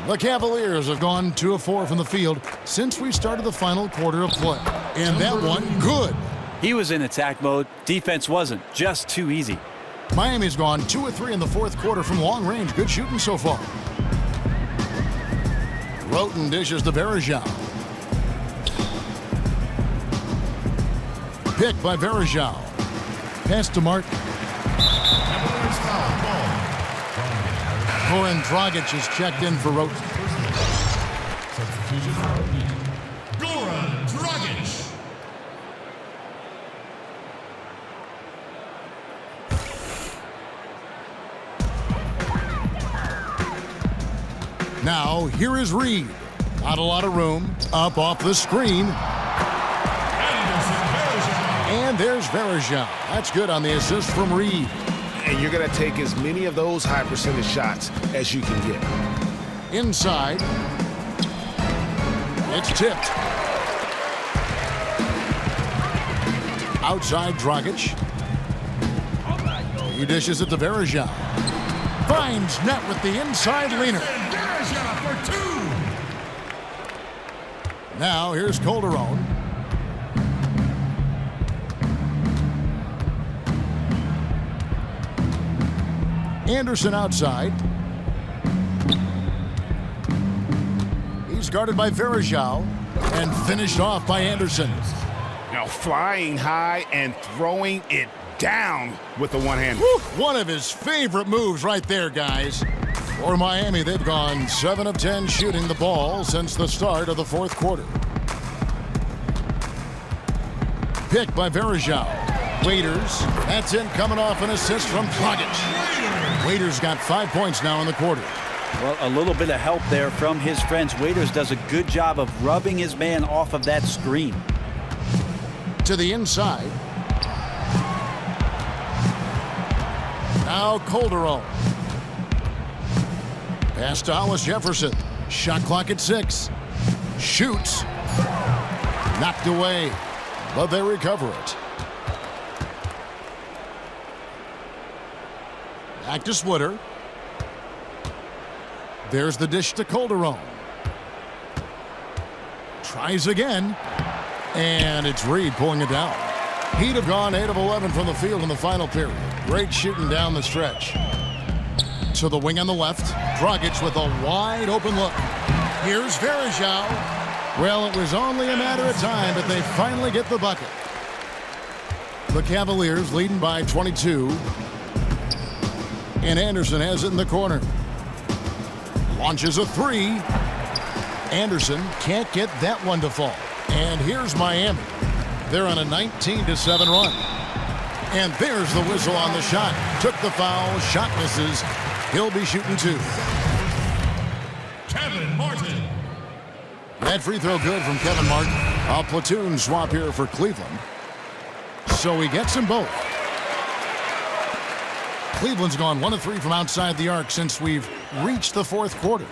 The Cavaliers have gone 2 of 4 from the field since we started the final quarter of play. And that one, good. He was in attack mode. Defense wasn't. Just too easy. Miami's gone 2 of 3 in the fourth quarter from long range. Good shooting so far. Wroten dishes to Varejao. Pick by Varejao. Pass to Martin. Goran Dragic is checked in for Wroten. Substitution for Heat. Goran Dragic. Now, here is Reed. Not a lot of room. Up off the screen. Varejao. That's good on the assist from Reed. And you're going to take as many of those high percentage shots as you can get. Inside. It's tipped. Outside Dragic. He dishes it to Varejao. Finds net with the inside leaner. Varejao for 2. Now here's Calderon. Anderson outside. He's guarded by Varejao and finished off by Anderson. Now flying high and throwing it down with the one-hand. One of his favorite moves right there, guys. For Miami, they've gone 7 of 10 shooting the ball since the start of the fourth quarter. Pick by Varejao. Waiters, that's in, coming off an assist from Dragic. Waiters got 5 points now in the quarter. Well, a little bit of help there from his friends. Waiters does a good job of rubbing his man off of that screen. To the inside. Now Calderon. Pass to Hollis Jefferson. Shot clock at 6. Shoots. Knocked away, but they recover it. Back to Switter. There's the dish to Calderon. Tries again. And it's Reed pulling it down. He'd have gone 8 of 11 from the field in the final period. Great shooting down the stretch. To the wing on the left. Dragic with a wide open look. Here's Varejao. Well, it was only a matter of time, but they finally get the bucket. The Cavaliers leading by 22. And Anderson has it in the corner. Launches a 3. Anderson can't get that one to fall. And here's Miami. They're on a 19-7 run. And there's the whistle on the shot. Took the foul. Shot misses. He'll be shooting 2. Kevin Martin. That free throw good from Kevin Martin. A platoon swap here for Cleveland. So he gets them both. Cleveland's gone 1 of 3 from outside the arc since we've reached the fourth quarter.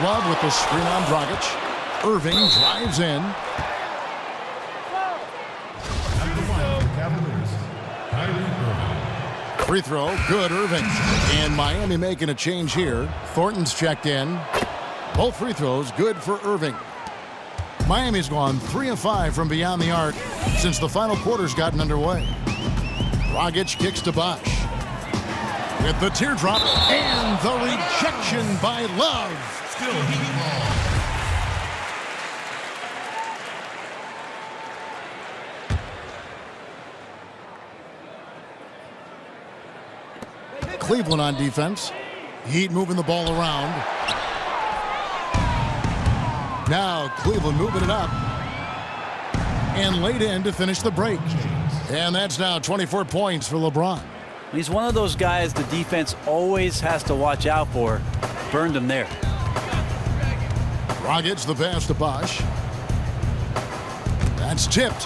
Love with the screen on Dragic. Irving drives in. Free throw, good, Irving. And Miami making a change here. Thornton's checked in. Both free throws good for Irving. Miami's gone 3 of 5 from beyond the arc since the final quarter's gotten underway. Dragic kicks to Bosh. With the teardrop and the rejection by Love. Still heating ball. Cleveland on defense. Heat moving the ball around. Now Cleveland moving it up. And laid in to finish the break. And that's now 24 points for LeBron. He's one of those guys the defense always has to watch out for. Burned him there. Dragic the pass to Bosh. That's tipped.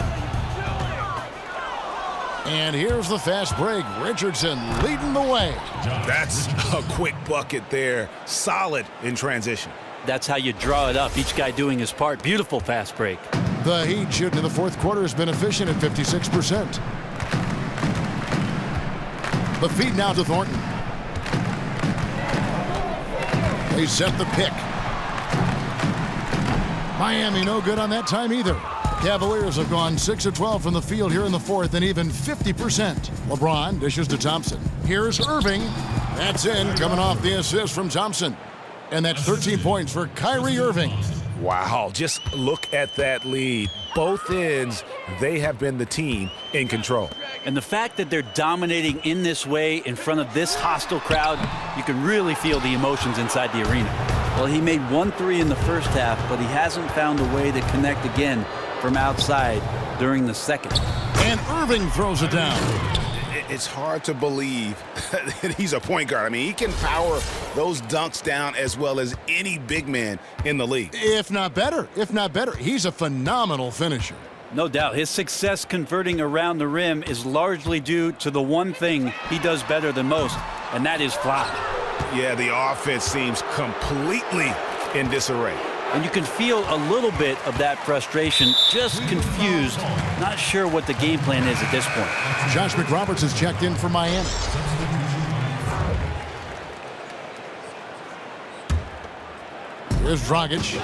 And here's the fast break. Richardson leading the way. That's a quick bucket there. Solid in transition. That's how you draw it up. Each guy doing his part. Beautiful fast break. The Heat shooting in the fourth quarter has been efficient at 56%. The feed now to Thornton. They set the pick. Miami no good on that time either. Cavaliers have gone 6 of 12 from the field here in the fourth and even 50%. LeBron dishes to Thompson. Here's Irving. That's in, coming off the assist from Thompson. And that's 13 points for Kyrie Irving. Wow, just look at that lead. Both ends, they have been the team in control. And the fact that they're dominating in this way in front of this hostile crowd, you can really feel the emotions inside the arena. Well, he made 1 3 in the first half, but he hasn't found a way to connect again from outside during the second. And Irving throws it down. It's hard to believe that he's a point guard. I mean, he can power those dunks down as well as any big man in the league. If not better. He's a phenomenal finisher. No doubt. His success converting around the rim is largely due to the one thing he does better than most, and that is fly. Yeah, the offense seems completely in disarray. And you can feel a little bit of that frustration, just confused, not sure what the game plan is at this point. Josh McRoberts has checked in for Miami. Here's Dragic.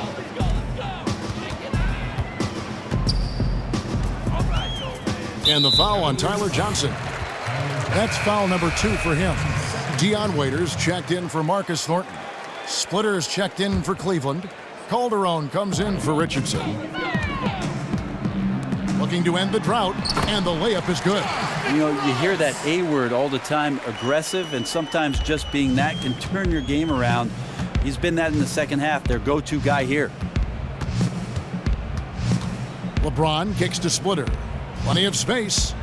And the foul on Tyler Johnson. That's foul number 2 for him. Dion Waiters checked in for Marcus Thornton. Splitters checked in for Cleveland. Calderon comes in for Richardson. Looking to end the drought, and the layup is good. You know, you hear that A word all the time, aggressive, and sometimes just being that can turn your game around. He's been that in the second half, their go-to guy here. LeBron kicks to Splitter. Plenty of space.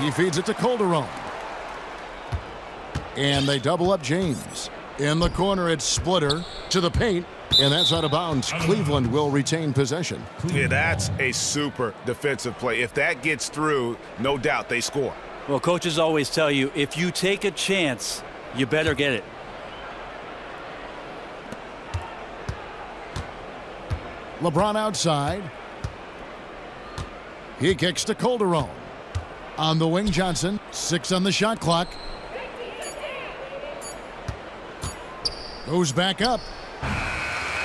He feeds it to Calderon. And they double up James. In the corner, it's Splitter to the paint, and that's out of bounds. Cleveland will retain possession. Yeah, that's a super defensive play. If that gets through, no doubt they score. Well, coaches always tell you, if you take a chance, you better get it. LeBron outside. He kicks to Calderon. On the wing, Johnson. 6 on the shot clock. Goes back up.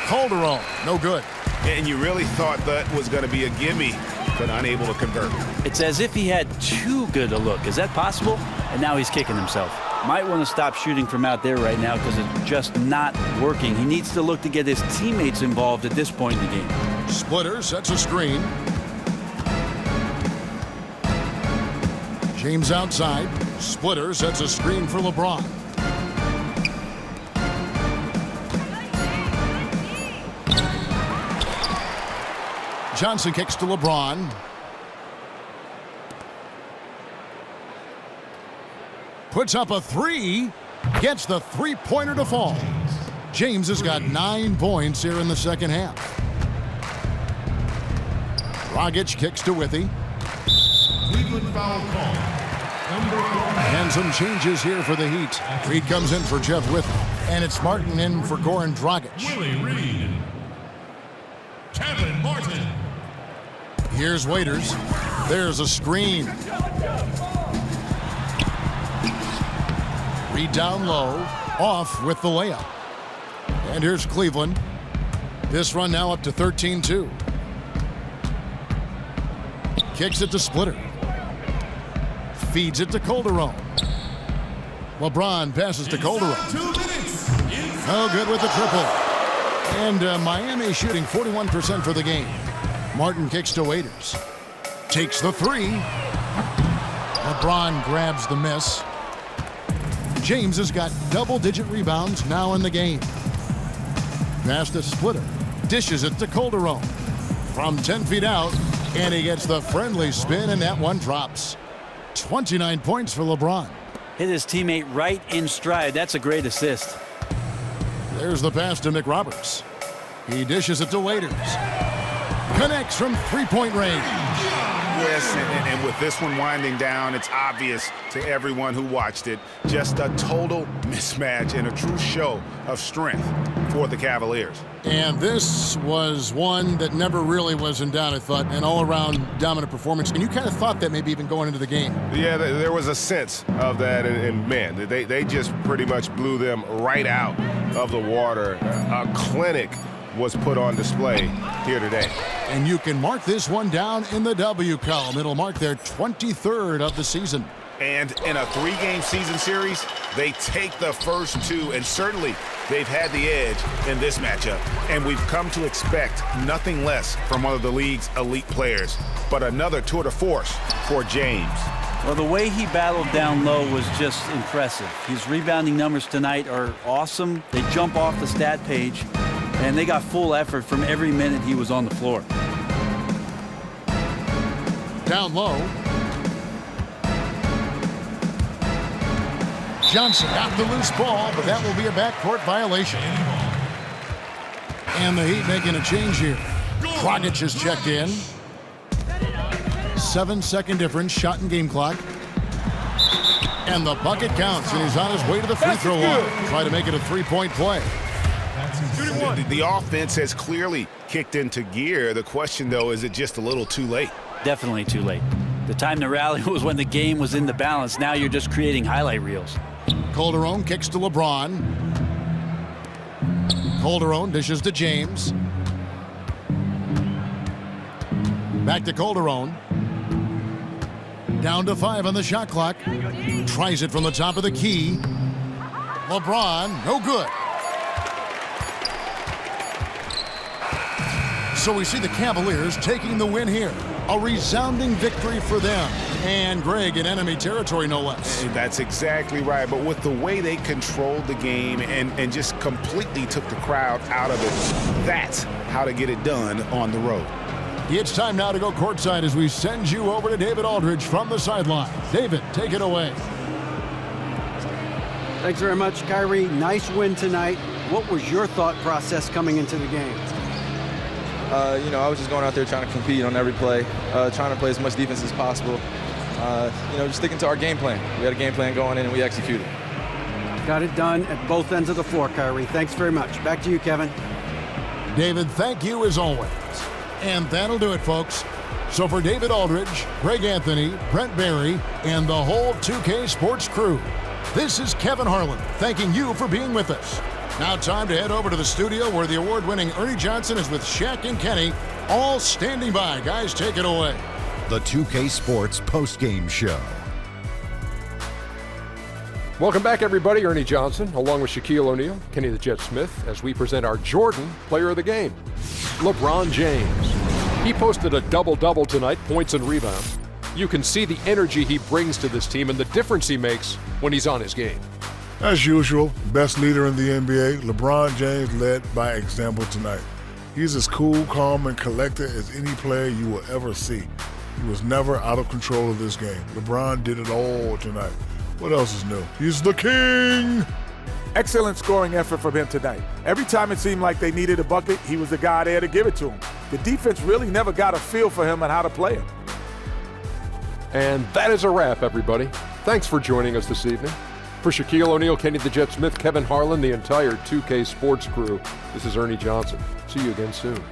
Calderon, no good. And you really thought that was going to be a gimme, but unable to convert. It's as if he had too good a look. Is that possible? And now he's kicking himself. Might want to stop shooting from out there right now because it's just not working. He needs to look to get his teammates involved at this point in the game. Splitter sets a screen. James outside. Splitter sets a screen for LeBron. Johnson kicks to LeBron. Puts up a 3. Gets the three-pointer to fall. James has got 9 points here in the second half. Dragic kicks to Withy. Cleveland foul call. Number 4. And some changes here for the Heat. Reed comes in for Jeff Withy. And it's Martin in for Goran Dragic. Willie Reed. Kevin Martin. Here's Waiters. There's a screen. Reed down low. Off with the layup. And here's Cleveland. This run now up to 13-2. Kicks it to Splitter. Feeds it to Calderon. LeBron passes to Calderon. 2 minutes. Oh, good with the triple. And Miami shooting 41% for the game. Martin kicks to Waiters. Takes the 3. LeBron grabs the miss. James has got double-digit rebounds now in the game. Pass to Splitter. Dishes it to Calderon. From 10 feet out, and he gets the friendly spin, and that one drops. 29 points for LeBron. Hit his teammate right in stride. That's a great assist. There's the pass to McRoberts. He dishes it to Waiters. Connects from three-point range. Yes, and with this one winding down, it's obvious to everyone who watched it. Just a total mismatch and a true show of strength for the Cavaliers. And this was one that never really was in doubt, I thought, an all-around dominant performance. And you kind of thought that maybe even going into the game. Yeah, there was a sense of that, and man, they just pretty much blew them right out of the water. A clinic was put on display here today. And you can mark this one down in the W column. It'll mark their 23rd of the season. And in a 3-game season series, they take the first 2, and certainly they've had the edge in this matchup. And we've come to expect nothing less from one of the league's elite players, but another tour de force for James. Well, the way he battled down low was just impressive. His rebounding numbers tonight are awesome. They jump off the stat page, and they got full effort from every minute he was on the floor. Down low. Johnson got the loose ball, but that will be a backcourt violation. And the Heat making a change here. Dragic has checked in. 7-second difference, shot and game clock. And the bucket counts, and he's on his way to the free throw line. Try to make it a three-point play. The offense has clearly kicked into gear. The question, though, is it just a little too late? Definitely too late. The time to rally was when the game was in the balance. Now you're just creating highlight reels. Calderon kicks to LeBron. Calderon dishes to James. Back to Calderon. Down to 5 on the shot clock. Tries it from the top of the key. LeBron, no good. So we see the Cavaliers taking the win here. A resounding victory for them. And Greg in enemy territory, no less. That's exactly right. But with the way they controlled the game and just completely took the crowd out of it, that's how to get it done on the road. It's time now to go courtside as we send you over to David Aldridge from the sideline. David, take it away. Thanks very much, Kyrie. Nice win tonight. What was your thought process coming into the game? I was just going out there trying to compete on every play, trying to play as much defense as possible. Just sticking to our game plan. We had a game plan going in and we executed. Got it done at both ends of the floor, Kyrie. Thanks very much. Back to you, Kevin. David, thank you as always. And that'll do it, folks. So for David Aldridge, Greg Anthony, Brent Barry, and the whole 2K Sports crew, this is Kevin Harlan thanking you for being with us. Now time to head over to the studio where the award-winning Ernie Johnson is with Shaq and Kenny, all standing by. Guys, take it away. The 2K Sports postgame show. Welcome back, everybody. Ernie Johnson, along with Shaquille O'Neal, Kenny the Jet Smith, as we present our Jordan Player of the Game, LeBron James. He posted a double-double tonight, points and rebounds. You can see the energy he brings to this team and the difference he makes when he's on his game. As usual, best leader in the NBA, LeBron James led by example tonight. He's as cool, calm, and collected as any player you will ever see. He was never out of control of this game. LeBron did it all tonight. What else is new? He's the king! Excellent scoring effort from him tonight. Every time it seemed like they needed a bucket, he was the guy there to give it to him. The defense really never got a feel for him and how to play him. And that is a wrap, everybody. Thanks for joining us this evening. For Shaquille O'Neal, Kenny the Jet Smith, Kevin Harlan, the entire 2K Sports crew, this is Ernie Johnson. See you again soon.